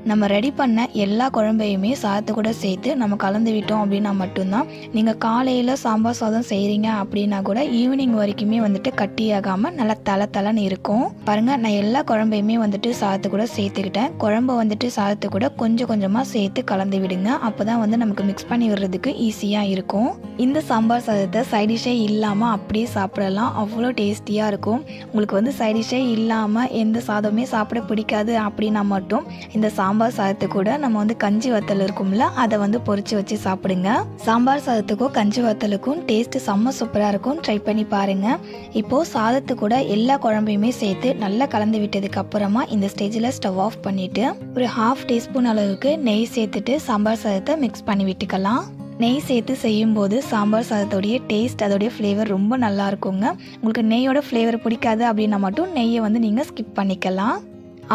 நம்ம ரெடி பண்ண எல்லா குழம்பையுமே சாதத்து கூட சேர்த்து நம்ம கலந்து விட்டோம் அப்படின்னா மட்டும்தான் நீங்கள் காலையில் சாம்பார் சாதம் செய்கிறீங்க அப்படின்னா கூட ஈவினிங் வரைக்குமே வந்துட்டு கட்டியாகாமல் நல்லா தளன்னு இருக்கும். பாருங்கள், நான் எல்லா குழம்பையுமே வந்துட்டு சாதத்து கூட சேர்த்துக்கிட்டேன். குழம்பு வந்துட்டு சாதத்து கூட கொஞ்சம் கொஞ்சமாக சேர்த்து கலந்து விடுங்க. அப்போ தான் வந்து நமக்கு மிக்ஸ் பண்ணி விடுறதுக்கு ஈஸியாக இருக்கும். இந்த சாம்பார் சாதத்தை சைடிஷே இல்லாமல் அப்படியே சாப்பிடலாம், அவ்வளோ டேஸ்டியாக இருக்கும். உங்களுக்கு வந்து சைடிஷே இல்லாமல் எந்த சாதமே சாப்பிட பிடிக்காது அப்படின்னா மட்டும் இந்த சாம்பார் சாதத்து கூட நம்ம வந்து கஞ்சி வத்தல் இருக்கும்ல, அதை வந்து பொரிச்சு வச்சு சாப்பிடுங்க. சாம்பார் சாதத்துக்கும் கஞ்சி வத்தலுக்கும் டேஸ்ட் செம்ம சூப்பராக இருக்கும். ட்ரை பண்ணி பாருங்க. இப்போ சாதத்து கூட எல்லா குழம்பையுமே சேர்த்து நல்லா கலந்து விட்டதுக்கு அப்புறமா இந்த ஸ்டேஜில் ஸ்டவ் ஆஃப் பண்ணிட்டு ஒரு 1/2 டீஸ்பூன் அளவுக்கு நெய் சேர்த்துட்டு சாம்பார் சாதத்தை மிக்ஸ் பண்ணி விட்டுக்கலாம். நெய் சேர்த்து செய்யும்போது சாம்பார் சாதத்தோடைய டேஸ்ட், அதோடைய ஃப்ளேவர் ரொம்ப நல்லா இருக்குங்க. உங்களுக்கு நெய்யோட ஃப்ளேவர் பிடிக்காது அப்படின்னா மட்டும் நெய்யை வந்து நீங்கள் ஸ்கிப் பண்ணிக்கலாம்.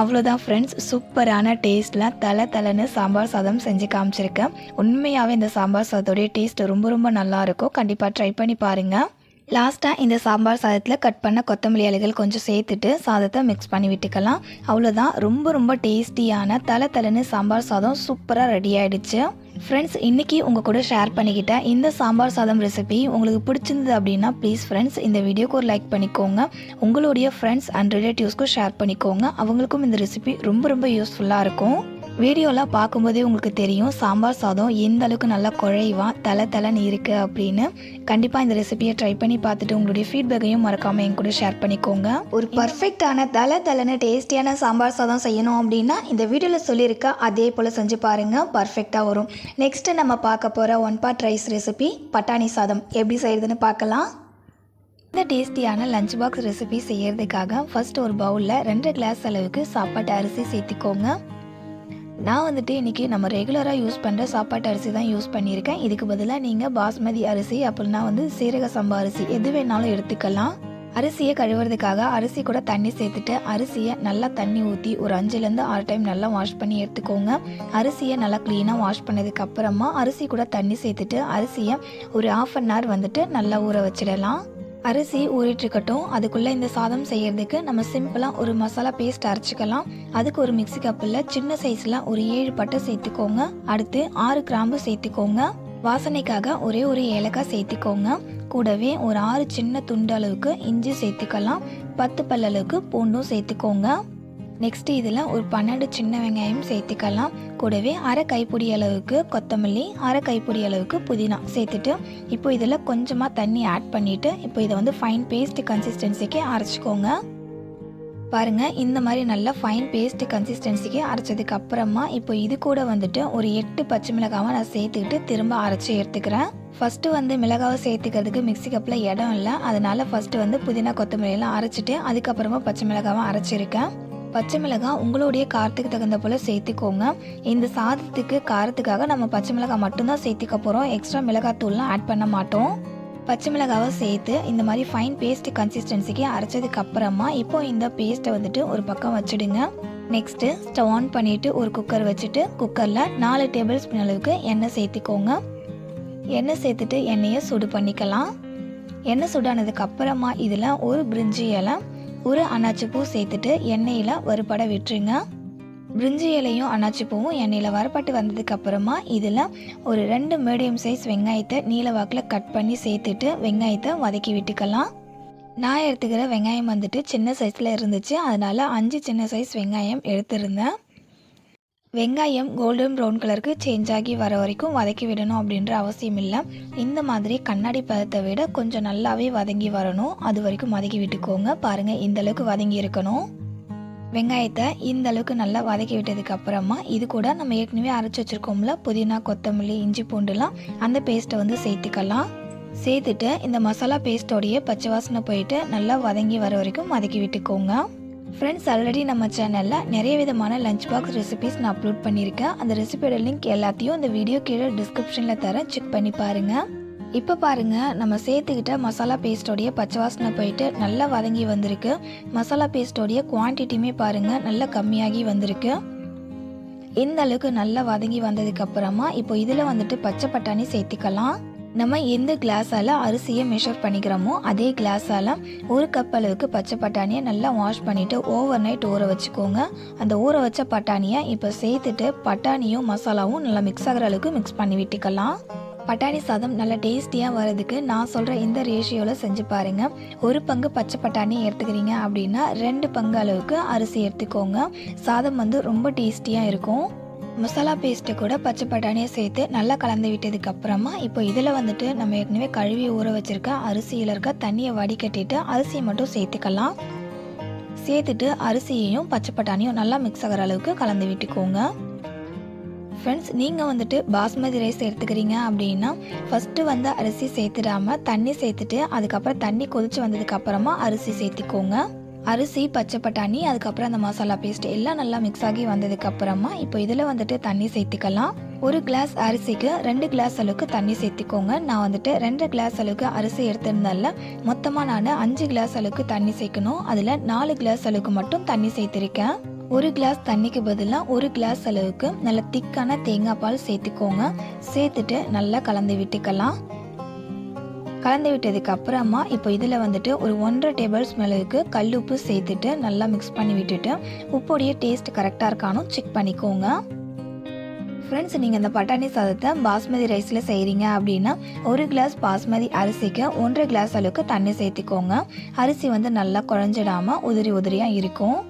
அவ்வளோதான் ஃப்ரெண்ட்ஸ், சூப்பரான டேஸ்ட்டில் தலன்னு சாம்பார் சாதம் செஞ்சு காமிச்சிருக்கேன். உண்மையாகவே இந்த சாம்பார் சாதத்தோடைய டேஸ்ட் ரொம்ப நல்லாயிருக்கும். கண்டிப்பாக ட்ரை பண்ணி பாருங்கள். லாஸ்ட்டாக இந்த சாம்பார் சாதத்தில் கட் பண்ண கொத்தமல்லி இலைகள் கொஞ்சம் சேர்த்துட்டு சாதத்தை மிக்ஸ் பண்ணி விட்டுக்கலாம். அவ்வளோதான், ரொம்ப டேஸ்டியான தலன்னு சாம்பார் சாதம் சூப்பராக ரெடி ஆகிடுச்சு. ஃப்ரெண்ட்ஸ், இன்றைக்கி உங்கள் கூட ஷேர் பண்ணிக்கிட்டேன் இந்த சாம்பார் சாதம் ரெசிபி உங்களுக்கு பிடிச்சிருந்தது அப்படின்னா ப்ளீஸ் ஃப்ரெண்ட்ஸ் இந்த வீடியோக்கு ஒரு லைக் பண்ணிக்கோங்க. உங்களுடைய ஃப்ரெண்ட்ஸ் அண்ட் ரிலேட்டிவ்ஸ்க்கும் ஷேர் பண்ணிக்கோங்க. அவங்களுக்கும் இந்த ரெசிபி ரொம்ப யூஸ்ஃபுல்லாக இருக்கும். வீடியோலாம் பார்க்கும்போதே உங்களுக்கு தெரியும் சாம்பார் சாதம் எந்த அளவுக்கு நல்லா குழைவாக தலன்னு இருக்குது அப்படின்னு. கண்டிப்பாக இந்த ரெசிபியை ட்ரை பண்ணி பார்த்துட்டு உங்களுடைய ஃபீட்பேக்கையும் மறக்காமல் என் கூட ஷேர் பண்ணிக்கோங்க. ஒரு பர்ஃபெக்டான தலன்னு டேஸ்டியான சாம்பார் சாதம் செய்யணும் அப்படின்னா இந்த வீடியோவில் சொல்லியிருக்க அதே போல் செஞ்சு பாருங்கள், பர்ஃபெக்டாக வரும். நெக்ஸ்ட்டு நம்ம பார்க்க போகிற 1 பார்ட் ரைஸ் ரெசிபி பட்டாணி சாதம் எப்படி செய்கிறதுன்னு பார்க்கலாம். இந்த டேஸ்டியான லஞ்ச் பாக்ஸ் ரெசிபி செய்கிறதுக்காக ஃபர்ஸ்ட் ஒரு பவுலில் 2 கிளாஸ் அளவுக்கு சாப்பாட்டு அரிசி சேர்த்திக்கோங்க. நான் வந்துட்டு இன்றைக்கி நம்ம ரெகுலராக யூஸ் பண்ணுற சாப்பாட்டு அரிசி தான் யூஸ் பண்ணியிருக்கேன். இதுக்கு பதிலாக நீங்கள் பாஸ்மதி அரிசி அப்படின்னா வந்து சீரக சம்பா அரிசி எது வேணாலும் எடுத்துக்கலாம். அரிசியை கழுவுறதுக்காக அரிசி கூட தண்ணி சேர்த்துட்டு அரிசியை நல்லா தண்ணி ஊற்றி ஒரு 5லேருந்து 6 டைம் நல்லா வாஷ் பண்ணி எடுத்துக்கோங்க. அரிசியை நல்லா க்ளீனாக வாஷ் பண்ணதுக்கு அப்புறமா அரிசி கூட தண்ணி சேர்த்துட்டு அரிசியை ஒரு 1/2 hour வந்துட்டு நல்லா ஊற வச்சிடலாம். அரிசி ஊறிட்டுருக்கட்டும். அதுக்குள்ளே இந்த சாதம் செய்கிறதுக்கு நம்ம சிம்பிளாக ஒரு மசாலா பேஸ்ட் அரைச்சிக்கலாம். அதுக்கு ஒரு மிக்ஸி கப்பில் சின்ன சைஸில் ஒரு 7 பட்டை சேர்த்துக்கோங்க. அடுத்து 6 கிராம்பு சேர்த்துக்கோங்க. வாசனைக்காக ஒரே ஒரு ஏலக்காய் சேர்த்துக்கோங்க. கூடவே ஒரு 6 சின்ன துண்டு அளவுக்கு இஞ்சி சேர்த்துக்கலாம். 10 பல் அளவுக்கு பூண்டும் சேர்த்துக்கோங்க. நெக்ஸ்ட்டு இதில் ஒரு 12 சின்ன வெங்காயம் சேர்த்துக்கலாம். கூடவே 1/2 கைப்பிடி அளவுக்கு கொத்தமல்லி, 1/2 கைப்பிடி அளவுக்கு புதினா சேர்த்துட்டு இப்போ இதில் கொஞ்சமாக தண்ணி ஆட் பண்ணிவிட்டு இப்போ இதை வந்து ஃபைன் பேஸ்ட் கன்சிஸ்டன்சிக்கு அரைச்சிக்கோங்க. பாருங்கள், இந்த மாதிரி நல்லா ஃபைன் பேஸ்ட் கன்சிஸ்டன்சிக்கு அரைச்சதுக்கு அப்புறமா இப்போ இது கூட வந்துட்டு ஒரு 8 பச்சை மிளகாவை நான் சேர்த்துக்கிட்டு திரும்ப அரைச்சி எடுத்துக்கிறேன். ஃபஸ்ட்டு வந்து மிளகாவை சேர்த்துக்கிறதுக்கு மிக்ஸி கப்பில் இடம் இல்லை, அதனால் ஃபஸ்ட்டு வந்து புதினா கொத்தமல்லியெல்லாம் அரைச்சிட்டு அதுக்கப்புறமா பச்சை மிளகாவை அரைச்சிருக்கேன். பச்சை மிளகாய் உங்களுடைய காரத்துக்கு தகுந்த போல் சேர்த்துக்கோங்க. இந்த சாதத்துக்கு காரத்துக்காக நம்ம பச்சை மிளகாய் மட்டும்தான் சேர்த்துக்க போகிறோம். எக்ஸ்ட்ரா மிளகாத்தூள்லாம் ஆட் பண்ண மாட்டோம். பச்சை மிளகாவை சேர்த்து இந்த மாதிரி ஃபைன் பேஸ்ட் கன்சிஸ்டன்சிக்கு அரைச்சதுக்கு அப்புறமா இப்போ இந்த பேஸ்ட்டை வந்துட்டு ஒரு பக்கம் வச்சுடுங்க. நெக்ஸ்ட்டு ஸ்டவ் ஆன் பண்ணிவிட்டு ஒரு குக்கர் வச்சுட்டு குக்கரில் 4 டேபிள் ஸ்பூன் அளவுக்கு எண்ணெய் சேர்த்திக்கோங்க. எண்ணெய் சேர்த்துட்டு எண்ணெயை சூடு பண்ணிக்கலாம். எண்ணெய் சூடானதுக்கு அப்புறமா இதில் ஒரு பிரிஞ்சி இலை, ஒரு அன்னாச்சி பூ சேர்த்துட்டு எண்ணெயில் வறுபட விட்டுருங்க. பிரிஞ்சி இலையும் அன்னாச்சி பூவும் எண்ணெயில் வறுபட்டு வந்ததுக்கு அப்புறமா இதில் ஒரு 2 மீடியம் சைஸ் வெங்காயத்தை நீல வாக்கில் கட் பண்ணி சேர்த்துட்டு வெங்காயத்தை வதக்கி விட்டுக்கலாம். நான் எடுத்துக்கிற வெங்காயம் வந்துட்டு சின்ன சைஸில் இருந்துச்சு, அதனால் 5 சின்ன சைஸ் வெங்காயம் எடுத்துருந்தேன். வெங்காயம் கோல்டன் ப்ரௌன் கலருக்கு சேஞ்ச் ஆகி வர வரைக்கும் வதக்கி விடணும் அப்படின்ற அவசியம் இல்லை. இந்த மாதிரி கண்ணாடி பதத்தை விட கொஞ்சம் நல்லாவே வதங்கி வரணும், அது வரைக்கும் வதக்கி விட்டுக்கோங்க. பாருங்கள், இந்தளவுக்கு வதங்கி இருக்கணும். வெங்காயத்தை இந்த அளவுக்கு நல்லா வதக்கி விட்டதுக்கு அப்புறமா இது கூட நம்ம ஏற்கனவே அரைச்சி வச்சுருக்கோம்ல புதினா, கொத்தமல்லி, இஞ்சி பூண்டுலாம், அந்த பேஸ்ட்டை வந்து சேர்த்துக்கலாம். சேர்த்துட்டு இந்த மசாலா பேஸ்ட்டோடைய பச்சை வாசனை போயிட்டு நல்லா வதங்கி வர வரைக்கும் வதக்கி விட்டுக்கோங்க. ஃப்ரெண்ட்ஸ், ஆல்ரெடி நம்ம சேனலில் நிறைய விதமான லஞ்ச் பாக்ஸ் ரெசிபிஸ் நான் அப்லோட் பண்ணியிருக்கேன். அந்த ரெசிபியோட லிங்க் எல்லாத்தையும் இந்த வீடியோ கீழே டிஸ்கிரிப்ஷனில் தரேன், செக் பண்ணி பாருங்கள். இப்போ பாருங்கள், நம்ம சேர்த்துக்கிட்ட மசாலா பேஸ்ட்டோடைய பச்சை வாசனை போயிட்டு நல்லா வதங்கி வந்திருக்கு. மசாலா பேஸ்ட்டோடைய குவான்டிட்டியுமே பாருங்கள் நல்லா கம்மியாகி வந்திருக்கு. இந்த அளவுக்கு நல்லா வதங்கி வந்ததுக்கு அப்புறமா இப்போ இதில் வந்துட்டு பச்சை பட்டாணி சேர்த்துக்கலாம். நம்ம எந்த கிளாஸால் அரிசியை மெஷர் பண்ணிக்கிறோமோ அதே கிளாஸால் 1 கப் அளவுக்கு பச்சை பட்டாணியை நல்லா வாஷ் பண்ணிவிட்டு ஓவர் நைட் ஊற வச்சுக்கோங்க. அந்த ஊற வச்ச பட்டாணியை இப்போ சேர்த்துட்டு பட்டாணியும் மசாலாவும் நல்லா மிக்ஸ் ஆகிற அளவுக்கு மிக்ஸ் பண்ணி விட்டுக்கலாம். பட்டாணி சாதம் நல்லா டேஸ்டியாக வரதுக்கு நான் சொல்கிற இந்த ரேஷியோவில் செஞ்சு பாருங்கள். 1 பங்கு பச்சை பட்டாணி எடுத்துக்கிறீங்க அப்படின்னா 2 பங்கு அளவுக்கு அரிசி எடுத்துக்கோங்க. சாதம் வந்து ரொம்ப டேஸ்டியாக இருக்கும். மசாலா பேஸ்ட்டு கூட பச்சை பட்டாணியை சேர்த்து நல்லா கலந்து விட்டதுக்கு அப்புறமா இப்போ இதில் வந்துட்டு நம்ம ஏற்கனவே கழுவி ஊற வச்சுருக்க அரிசியில் இருக்க தண்ணியை வடிகட்டிட்டு அரிசியை மட்டும் சேர்த்துக்கலாம். சேர்த்துட்டு அரிசியையும் பச்சை பட்டாணியும் நல்லா மிக்ஸ் ஆகிற அளவுக்கு கலந்து விட்டுக்கோங்க. ஃப்ரெண்ட்ஸ், நீங்கள் வந்துட்டு பாஸ்மதி ரைஸ் எடுத்துக்கிறீங்க அப்படின்னா ஃபஸ்ட்டு வந்து அரிசி சேர்த்துடாமல் தண்ணி சேர்த்துட்டு அதுக்கப்புறம் தண்ணி கொதிச்சு வந்ததுக்கு அப்புறமா அரிசி சேர்த்திக்கோங்க. அரிசி, பச்சை பட்டாணி, அதுக்கப்புறம் அந்த மசாலா பேஸ்ட் எல்லாம் நல்லா மிக்ஸ் ஆகி வந்ததுக்கு அப்புறமா இப்போ இதில் வந்துட்டு தண்ணி சேர்த்துக்கலாம். 1 கிளாஸ் அரிசிக்கு 2 கிளாஸ் அளவுக்கு தண்ணி சேர்த்துக்கோங்க. நான் வந்துட்டு 2 கிளாஸ் அளவுக்கு அரிசி எடுத்திருந்தால மொத்தமாக நான் 5 கிளாஸ் அளவுக்கு தண்ணி சேர்க்கணும். அதில் 4 கிளாஸ் அளவுக்கு மட்டும் தண்ணி சேர்த்துருக்கேன். 1 கிளாஸ் தண்ணிக்கு பதிலாக 1 கிளாஸ் அளவுக்கு நல்ல திக்கான தேங்காய் பால் சேர்த்துக்கோங்க. சேர்த்துட்டு நல்லா கலந்து விட்டுக்கலாம். கலந்து விட்டதுக்கு அப்புறமா இப்போ இதில் வந்துட்டு ஒரு 1.5 டேபிள் ஸ்பூன் அளவுக்கு கல் உப்பு சேர்த்துட்டு நல்லா மிக்ஸ் பண்ணி விட்டுட்டு உப்போடைய டேஸ்ட் கரெக்டாக இருக்கானோ செக் பண்ணிக்கோங்க. ஃப்ரெண்ட்ஸ், நீங்கள் இந்த பட்டாணி சாதத்தை பாஸ்மதி ரைஸில் செய்கிறீங்க அப்படின்னா 1 கிளாஸ் பாஸ்மதி அரிசிக்கு 1.5 கிளாஸ் அளவுக்கு தண்ணி சேர்த்துக்கோங்க. அரிசி வந்து நல்லா குழஞ்சிடாமல் உதிரி உதிரியாக இருக்கும்.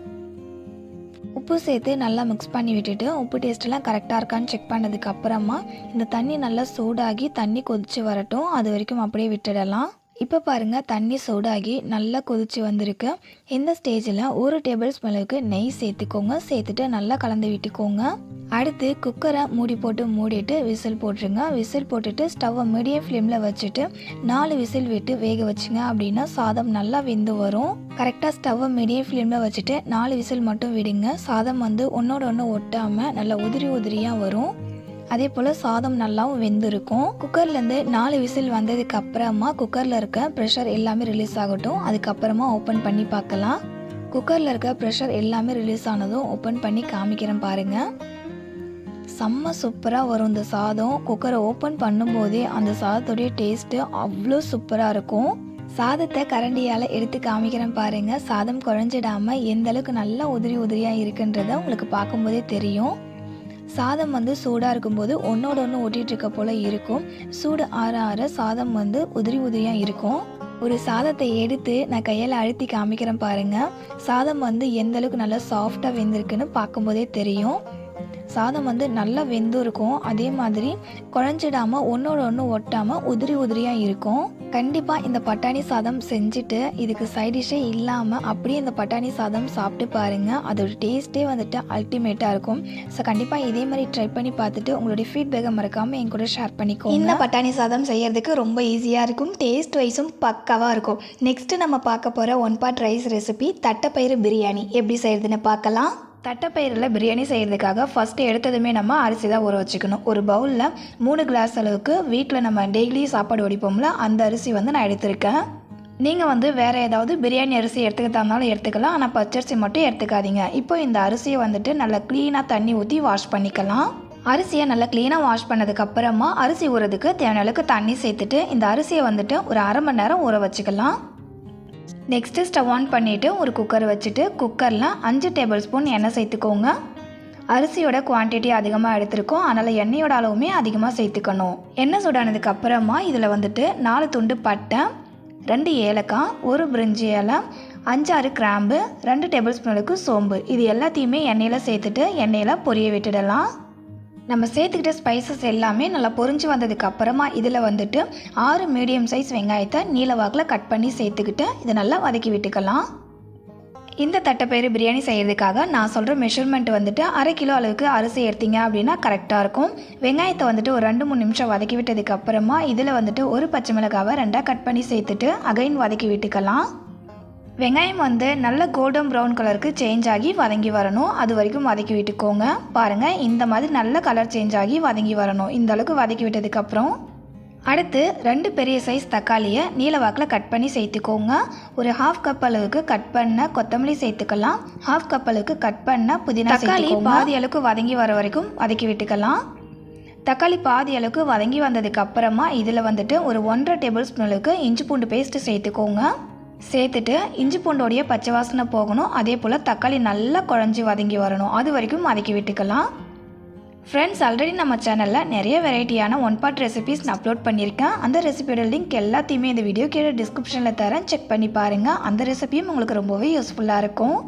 உப்பு சேர்த்து நல்லா மிக்ஸ் பண்ணி விட்டுட்டு உப்பு டேஸ்ட்டெல்லாம் கரெக்டாக இருக்கான்னு செக் பண்ணதுக்கு அப்புறமா இந்த தண்ணி நல்லா சூடாகி தண்ணி கொதித்து வரட்டும், அது வரைக்கும் அப்படியே விட்டுடலாம். இப்போ பாருங்கள், தண்ணி சூடாகி நல்லா கொதிச்சு வந்திருக்கு. இந்த ஸ்டேஜில் 1 டேபிள் ஸ்பூன் அளவுக்கு நெய் சேர்த்துக்கோங்க. சேர்த்துட்டு நல்லா கலந்து விட்டுக்கோங்க. அடுத்து குக்கரை மூடி போட்டு மூடிட்டு விசில் போட்டுருங்க. விசில் போட்டுட்டு ஸ்டவ்வை மீடியம் ஃப்ளேமில் வச்சுட்டு 4 விசில் விட்டு வேக வச்சுங்க அப்படின்னா சாதம் நல்லா வெந்து வரும். கரெக்டாக ஸ்டவ்வை மீடியம் ஃப்ளேமில் வச்சுட்டு 4 விசில் மட்டும் விடுங்க. சாதம் வந்து ஒன்றோட ஒன்று ஒட்டாமல் நல்லா உதிரி உதிரியாக வரும். அதே போல் சாதம் நல்லாவும் வெந்திருக்கும். குக்கர்லேருந்து 4 விசில் வந்ததுக்கு அப்புறமா குக்கரில் இருக்க ப்ரெஷர் எல்லாமே ரிலீஸ் ஆகட்டும். அதுக்கப்புறமா ஓப்பன் பண்ணி பார்க்கலாம். குக்கரில் இருக்க ப்ரெஷர் எல்லாமே ரிலீஸ் ஆனதும் ஓப்பன் பண்ணி காமிக்கிறேன் பாருங்கள். செம்ம சூப்பராக வரும் இந்த சாதம். குக்கரை ஓப்பன் பண்ணும்போதே அந்த சாதத்துடைய டேஸ்ட்டு அவ்வளோ சூப்பராக இருக்கும். சாதத்தை கரண்டியால் எடுத்து காமிக்கிறேன் பாருங்கள். சாதம் குழஞ்சிடாமல் எந்த அளவுக்கு நல்லா உதிரி உதிரியாக இருக்குன்றதை உங்களுக்கு பார்க்கும்போதே தெரியும். சாதம் வந்து சூடாக இருக்கும்போது ஒன்றோட ஒன்று ஒட்டிகிட்டு இருக்க போல் இருக்கும். சூடு ஆற ஆற சாதம் வந்து உதிரி உதிரியாக இருக்கும். ஒரு சாதத்தை எடுத்து நான் கையால் அழுத்தி காமிக்கிறேன் பாருங்கள். சாதம் வந்து எந்த அளவுக்கு நல்லா சாஃப்டாக வெந்திருக்குன்னு பார்க்கும்போதே தெரியும். சாதம் வந்து நல்லா வெந்து இருக்கும். அதே மாதிரி குழஞ்சிடாமல் ஒன்றோட ஒன்று ஒட்டாமல் உதிரி உதிரியாக இருக்கும். கண்டிப்பாக இந்த பட்டாணி சாதம் செஞ்சுட்டு இதுக்கு சைடிஷ்ஷே இல்லாமல் அப்படியே இந்த பட்டாணி சாதம் சாப்பிட்டு பாருங்கள். அதோட டேஸ்ட்டே வந்துட்டு அல்டிமேட்டாக இருக்கும். ஸோ கண்டிப்பாக இதே மாதிரி ட்ரை பண்ணி பார்த்துட்டு உங்களுடைய ஃபீட்பேக்கை மறக்காமல் என் கூட ஷேர் பண்ணிக்கோங்க. இந்த பட்டாணி சாதம் செய்யறதுக்கு ரொம்ப ஈஸியாக இருக்கும். டேஸ்ட் வைஸும் பக்காவாக இருக்கும். நெக்ஸ்ட்டு நம்ம பார்க்க போகிற 1 பாட் ரைஸ் ரெசிபி தட்டைப்பயிறு பிரியாணி எப்படி செய்யறதுன்னு பார்க்கலாம். தட்டைப்பயிரில் பிரியாணி செய்கிறதுக்காக ஃபஸ்ட்டு எடுத்ததுமே நம்ம அரிசி தான் ஊற வச்சுக்கணும். ஒரு பவுலில் 3 கிளாஸ் அளவுக்கு வீட்டில் நம்ம டெய்லி சாப்பாடு வடிப்போம்ல அந்த அரிசி வந்து நான் எடுத்திருக்கேன். நீங்கள் வந்து வேறு ஏதாவது பிரியாணி அரிசி எடுத்துக்கிறதாஇருந்தாலும் எடுத்துக்கலாம், ஆனால் பச்சரிசி மட்டும் எடுத்துக்காதீங்க. இப்போ இந்த அரிசியை வந்துட்டு நல்லா க்ளீனாக தண்ணி ஊற்றி வாஷ் பண்ணிக்கலாம். அரிசியை நல்லா க்ளீனாக வாஷ் பண்ணதுக்கப்புறமா அரிசி ஊறதுக்கு தேவையான அளவுக்கு தண்ணி சேர்த்துட்டு இந்த அரிசியை வந்துட்டு ஒரு அரை மணி நேரம் ஊற வச்சுக்கலாம். நெக்ஸ்ட்டு ஸ்டவ் ஆன் பண்ணிவிட்டு ஒரு குக்கர் வச்சுட்டு குக்கரில் 5 டேபிள் ஸ்பூன் எண்ணெய் சேர்த்துக்கோங்க. அரிசியோட குவான்டிட்டி அதிகமாக எடுத்துருக்கோம், அதனால் எண்ணெயோட அளவுமே அதிகமாக சேர்த்துக்கணும். எண்ணெய் சூடானதுக்கு அப்புறமா இதில் வந்துட்டு 4 துண்டு பட்டை, 2 ஏலக்காய், 1 பிரிஞ்சி இலை, 5-6 கிராம்பு, 2 டேபிள் ஸ்பூன் அளவுக்கு சோம்பு, இது எல்லாத்தையுமே எண்ணெயில் சேர்த்துட்டு எண்ணெயில் பொரிய விட்டுடலாம். நம்ம சேர்த்துக்கிட்ட ஸ்பைசஸ் எல்லாமே நல்லா பொரிஞ்சு வந்ததுக்கு அப்புறமா இதில் வந்துட்டு 6 மீடியம் சைஸ் வெங்காயத்தை நீல வாக்கில் கட் பண்ணி சேர்த்துக்கிட்டு இதை நல்லா வதக்கி விட்டுக்கலாம். இந்த தட்டைப்பயிறு பிரியாணி செய்கிறதுக்காக நான் சொல்கிற மெஷர்மெண்ட் வந்துட்டு 1/2 கிலோ அளவுக்கு அரிசி எடுத்தீங்க அப்படின்னா கரெக்டாக இருக்கும். வெங்காயத்தை வந்துட்டு ஒரு 2-3 நிமிஷம் வதக்கி விட்டதுக்கு அப்புறமா இதில் வந்துட்டு ஒரு பச்சை மிளகாவை 2 கட் பண்ணி சேர்த்துட்டு அகைன் வதக்கி விட்டுக்கலாம். வெங்காயம் வந்து நல்ல கோல்டன் ப்ரௌன் கலருக்கு சேஞ்ச் ஆகி வதங்கி வரணும், அது வரைக்கும் வதக்கி விட்டுக்கோங்க. பாருங்கள், இந்த மாதிரி நல்ல கலர் சேஞ்ச் ஆகி வதங்கி வரணும். இந்த அளவுக்கு வதக்கி விட்டதுக்கப்புறம் அடுத்து 2 பெரிய சைஸ் தக்காளியை நீல வாக்கில் கட் பண்ணி சேர்த்துக்கோங்க. ஒரு 1/2 கப் அளவுக்கு கட் பண்ண கொத்தமல்லி சேர்த்துக்கலாம். 1/2 கப் அளவுக்கு கட் பண்ண புதினா. தக்காளி பாதி அளவுக்கு வதங்கி வர வரைக்கும் வதக்கி விட்டுக்கலாம். தக்காளி பாதி அளவுக்கு வதங்கி வந்ததுக்கு அப்புறமா இதில் வந்துட்டு ஒரு 1.5 டேபிள் ஸ்பூன் அளவுக்கு இஞ்சி பூண்டு பேஸ்ட்டு சேர்த்துக்கோங்க. சேர்த்துட்டு இஞ்சி பூண்டோடைய பச்சை வாசனை போகணும், அதே போல் தக்காளி நல்லா குழஞ்சி வதங்கி வரணும், அது வரைக்கும் வதக்கி விட்டுக்கலாம். ஃப்ரெண்ட்ஸ், ஆல்ரெடி நம்ம சேனலில் நிறைய வெரைட்டியான 1 பாட் ரெசிபீஸ் நான் அப்லோட் பண்ணியிருக்கேன். அந்த ரெசிபியோட லிங்க் எல்லாத்தையுமே இந்த வீடியோ கீழே டிஸ்கிரிப்ஷனில் தரேன், செக் பண்ணி பாருங்கள். அந்த ரெசிபியும் உங்களுக்கு ரொம்பவே யூஸ்ஃபுல்லாக இருக்கும்.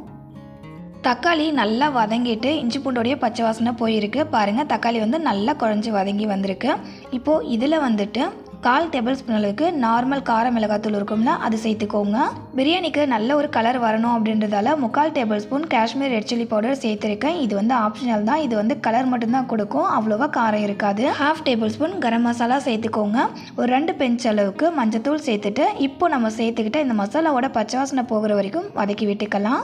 தக்காளி நல்லா வதங்கிட்டு இஞ்சி பூண்டோடைய பச்சை வாசனை போயிருக்கு. பாருங்கள், தக்காளி வந்து நல்லா குழஞ்சி வதங்கி வந்திருக்கு. இப்போது இதில் வந்துட்டு 1/4 டேபிள் ஸ்பூன் அளவுக்கு நார்மல் கார மிளகாத்தூள் இருக்கும்ல, அது சேர்த்துக்கோங்க. பிரியாணிக்கு நல்ல ஒரு கலர் வரணும் அப்படின்றதால 3/4 table spoon Kashmir red chilli powder சேர்த்துருக்கேன். இது வந்து ஆப்ஷனல் தான், இது வந்து கலர் மட்டும்தான் கொடுக்கும், அவ்வளோவா காரம் இருக்காது. 1/2 டேபிள் ஸ்பூன் கரம் மசாலா சேர்த்துக்கோங்க. ஒரு 2 பிஞ்ச் அளவுக்கு மஞ்சத்தூள் சேர்த்துட்டு இப்போ நம்ம சேர்த்துக்கிட்ட இந்த மசாலாவோட பச்சை வாசனை போகிற வரைக்கும் வதக்கி விட்டுக்கலாம்.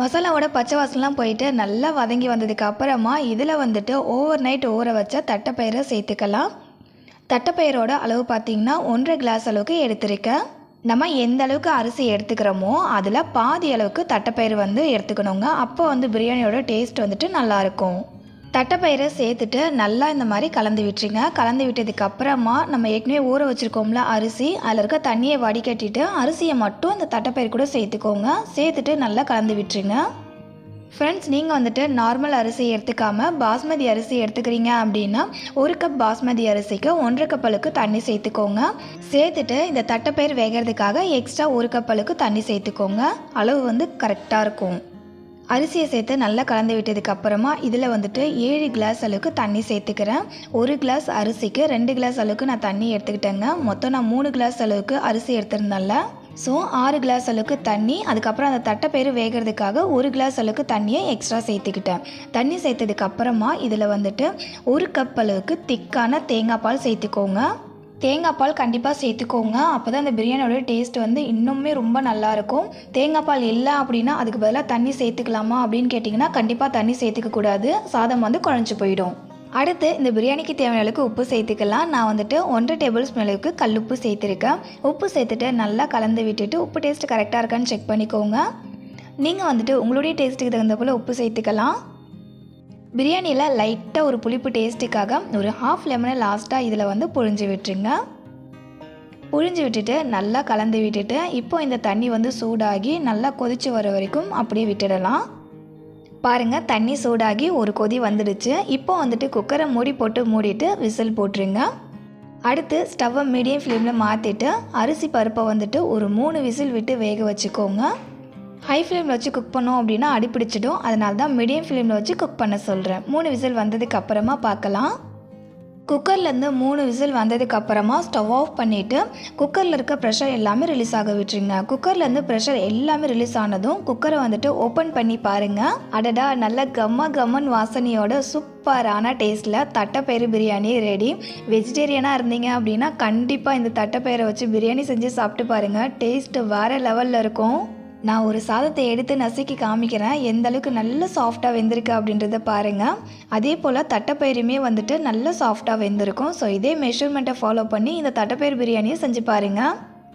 மசாலாவோட பச்சை வாசனைலாம் போயிட்டு நல்லா வதங்கி வந்ததுக்கு அப்புறமா இதில் வந்துட்டு ஓவர் நைட் ஊற வச்ச தட்டைப்பயிரை சேர்த்துக்கலாம். தட்டைப்பயிரோட அளவு பார்த்திங்கன்னா 1.5 கிளாஸ் அளவுக்கு எடுத்துருக்கேன். நம்ம எந்த அளவுக்கு அரிசி எடுத்துக்கிறோமோ அதில் பாதி அளவுக்கு தட்டைப்பயிறு வந்து எடுத்துக்கணுங்க. அப்போ வந்து பிரியாணியோட டேஸ்ட் வந்துட்டு நல்லாயிருக்கும். தட்டைப்பயிரை சேர்த்துட்டு நல்லா இந்த மாதிரி கலந்து விட்டுருங்க. கலந்து விட்டதுக்கு அப்புறமா நம்ம ஏற்கனவே ஊற வச்சுருக்கோம்ல அரிசி, அதில் இருக்க தண்ணியை வடிகட்டிட்டு அரிசியை மட்டும் இந்த தட்டைப்பயிறு கூட சேர்த்துக்கோங்க. சேர்த்துட்டு நல்லா கலந்து விட்டுருங்க. ஃப்ரெண்ட்ஸ், நீங்கள் வந்துட்டு நார்மல் அரிசி எடுத்துக்காமல் பாஸ்மதி அரிசி எடுத்துக்கிறீங்க அப்படின்னா 1 கப் பாஸ்மதி அரிசிக்கு 1.5 கப் அளவுக்கு தண்ணி சேர்த்துக்கோங்க. சேர்த்துட்டு இந்த தட்டைப்பயிறு வேகிறதுக்காக எக்ஸ்ட்ரா 1 கப் அளவுக்கு தண்ணி சேர்த்துக்கோங்க. அளவு வந்து கரெக்டாக இருக்கும். அரிசியை சேர்த்து நல்லா கலந்து விட்டதுக்கு அப்புறமா இதில் வந்துட்டு 7 கிளாஸ் அளவுக்கு தண்ணி சேர்த்துக்கிறேன். 1 கிளாஸ் அரிசிக்கு 2 கிளாஸ் அளவுக்கு நான் தண்ணி எடுத்துக்கிட்டேங்க. மொத்தம் நான் 3 கிளாஸ் அளவுக்கு அரிசி எடுத்திருந்தேன்ல, ஸோ 6 கிளாஸ் அளவுக்கு தண்ணி. அதுக்கப்புறம் அந்த தட்டைப்பயிறு வேகிறதுக்காக 1 கிளாஸ் அளவுக்கு தண்ணியை எக்ஸ்ட்ரா சேர்த்துக்கிட்டேன். தண்ணி சேர்த்ததுக்கு அப்புறமா இதில் வந்துட்டு 1 கப் அளவுக்கு திக்கான தேங்காய் பால் சேர்த்துக்கோங்க. தேங்காய் பால் கண்டிப்பாக சேர்த்துக்கோங்க, அப்போ தான் அந்த பிரியாணியோட டேஸ்ட் வந்து இன்னுமே ரொம்ப நல்லாயிருக்கும். தேங்காய் பால் இல்லை அப்படின்னா அதுக்கு பதிலாக தண்ணி சேர்த்துக்கலாமா அப்படின்னு கேட்டிங்கன்னா கண்டிப்பாக தண்ணி சேர்த்துக்கக்கூடாது, சாதம் வந்து குழஞ்சி போயிடும். அடுத்து இந்த பிரியாணிக்கு தேவையான அளவுக்கு உப்பு சேர்த்துக்கலாம். நான் வந்துட்டு 1.5 டேபிள் ஸ்பூன் அளவுக்கு கல்லுப்பு சேர்த்துருக்கேன். உப்பு சேர்த்துட்டு நல்லா கலந்து விட்டுட்டு உப்பு டேஸ்ட் கரெக்டாக இருக்கான்னு செக் பண்ணிக்கோங்க. நீங்கள் வந்துட்டு உங்களுடைய டேஸ்ட்டுக்கு தகுந்த போல் உப்பு சேர்த்துக்கலாம். பிரியாணியில் லைட்டாக ஒரு புளிப்பு டேஸ்ட்டுக்காக ஒரு 1/2 லெமனை லாஸ்ட்டாக இதில் வந்து புழிஞ்சு விட்டுருங்க. புழிஞ்சு விட்டுட்டு நல்லா கலந்து விட்டுட்டு இப்போ இந்த தண்ணி வந்து சூடாகி நல்லா கொதித்து வர வரைக்கும் அப்படியே விட்டுடலாம். பாருங்கள், தண்ணி சூடாகி ஒரு கொதி வந்துடுச்சு. இப்போ வந்துட்டு குக்கரை மூடிட்டு விசில் போட்டுருங்க. அடுத்து ஸ்டவ்வை மீடியம் ஃப்ளேமில் மாற்றிட்டு அரிசி பருப்பை வந்துட்டு ஒரு 3 விசில் விட்டு வேக வச்சுக்கோங்க. ஹை ஃப்ளேமில் வச்சு குக் பண்ணோம் அப்படின்னா அடிப்பிடிச்சிடும், அதனால தான் மீடியம் ஃப்ளேமில் வச்சு குக் பண்ண சொல்கிறேன். 3 விசில் வந்ததுக்கு அப்புறமா பார்க்கலாம். குக்கர்லேருந்து 3 விசில் வந்ததுக்கப்புறமா ஸ்டவ் ஆஃப் பண்ணிவிட்டு குக்கரில் இருக்க ப்ரெஷர் எல்லாமே ரிலீஸ் ஆக விட்டுருங்க. குக்கர்லேருந்து ப்ரெஷர் எல்லாமே ரிலீஸ் ஆனதும் குக்கரை வந்துட்டு ஓப்பன் பண்ணி பாருங்கள். அடடா, நல்ல கம்மன் வாசனையோட சூப்பரான டேஸ்ட்டில் தட்டைப்பயிறு பிரியாணி ரெடி. வெஜிடேரியனாக இருந்தீங்க அப்படின்னா கண்டிப்பாக இந்த தட்டைப்பயிரை வச்சு பிரியாணி செஞ்சு சாப்பிட்டு பாருங்கள், டேஸ்ட்டு வேறு லெவலில் இருக்கும். நான் ஒரு சாதத்தை எடுத்து நசுக்கி காமிக்கிறேன், எந்த அளவுக்கு நல்ல சாஃப்டாக வெந்திருக்கு அப்படின்றத பாருங்கள். அதே போல் தட்டைப்பயிறுமே வந்துட்டு நல்ல சாஃப்டாக வெந்திருக்கும். ஸோ இதே மெஷர்மெண்ட்டை ஃபாலோ பண்ணி இந்த தட்டைப்பயிறு பிரியாணியை செஞ்சு பாருங்கள்.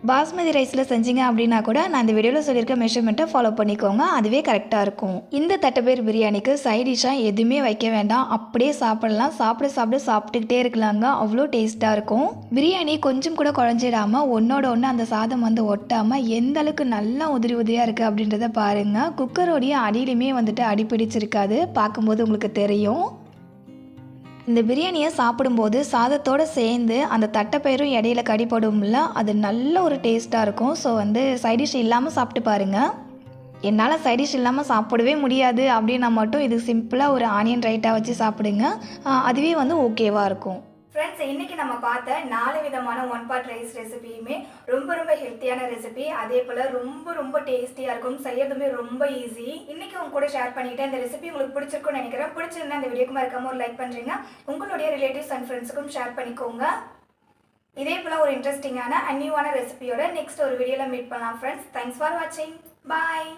பாஸ்மதி ரைஸில் செஞ்சீங்க அப்படின்னா கூட நான் இந்த வீடியோவில் சொல்லியிருக்க மெஷர்மெண்ட்டை ஃபாலோ பண்ணிக்கோங்க, அதுவே கரெக்டாக இருக்கும். இந்த தட்டைப்பயிர் பிரியாணிக்கு சைட் டிஷ்ஷாக எதுவுமே வைக்க வேண்டாம், அப்படியே சாப்பிடலாம். சாப்பிட்டுக்கிட்டே இருக்கலாங்க, அவ்வளோ டேஸ்ட்டாக இருக்கும். பிரியாணி கொஞ்சம் கூட குழஞ்சிடாமல் ஒன்றோட ஒன்று அந்த சாதம் வந்து ஒட்டாமல் எந்த அளவுக்கு நல்லா உதிரி உதிரியாக இருக்குது அப்படின்றத பாருங்கள். குக்கரோடைய அடியிலுமே வந்துட்டு அடிப்பிடிச்சிருக்காது, பார்க்கும்போது உங்களுக்கு தெரியும். இந்த பிரியாணியை சாப்பிடும்போது சாதத்தோடு சேர்ந்து அந்த தட்டைப்பயிரும் இடையில கடிப்படும்ல, அது நல்ல ஒரு டேஸ்ட்டாக இருக்கும். ஸோ சைடிஷ் இல்லாமல் சாப்பிட்டு பாருங்கள். என்னால் சைடிஷ் இல்லாமல் சாப்பிடவே முடியாது அப்படின்னா மட்டும் இது சிம்பிளாக ஒரு ஆனியன் ரைட்டாக வச்சு சாப்பிடுங்க, அதுவே ஓகேவாக இருக்கும். ஃப்ரெண்ட்ஸ், இன்றைக்கி நம்ம பார்த்த 4 விதமான ஒன் பாட் ரைஸ் ரெசிபியுமே ரொம்ப ஹெல்த்தியான ரெசிபி, அதே போல் ரொம்ப டேஸ்டியாக இருக்கும், செய்யறதுமே ரொம்ப ஈஸி. இன்றைக்கி உங்க கூட ஷேர் பண்ணிவிட்டேன். இந்த ரெசிபி உங்களுக்கு பிடிச்சிருக்குன்னு நினைக்கிறேன். பிடிச்சிருந்தா இந்த வீடியோக்கு மறக்காம ஒரு லைக் பண்ணுறீங்க, உங்களுடைய ரிலேட்டிவ்ஸ் அண்ட் ஃப்ரெண்ட்ஸுக்கும் ஷேர் பண்ணிக்கோங்க. இதே போல் ஒரு இன்ட்ரெஸ்டிங்கான அண்ட் நியூவான ரெசிபியோட நெக்ஸ்ட் ஒரு வீடியோவில் மீட் பண்ணலாம் ஃப்ரெண்ட்ஸ். தேங்க்ஸ் ஃபார் வாட்சிங். பாய்.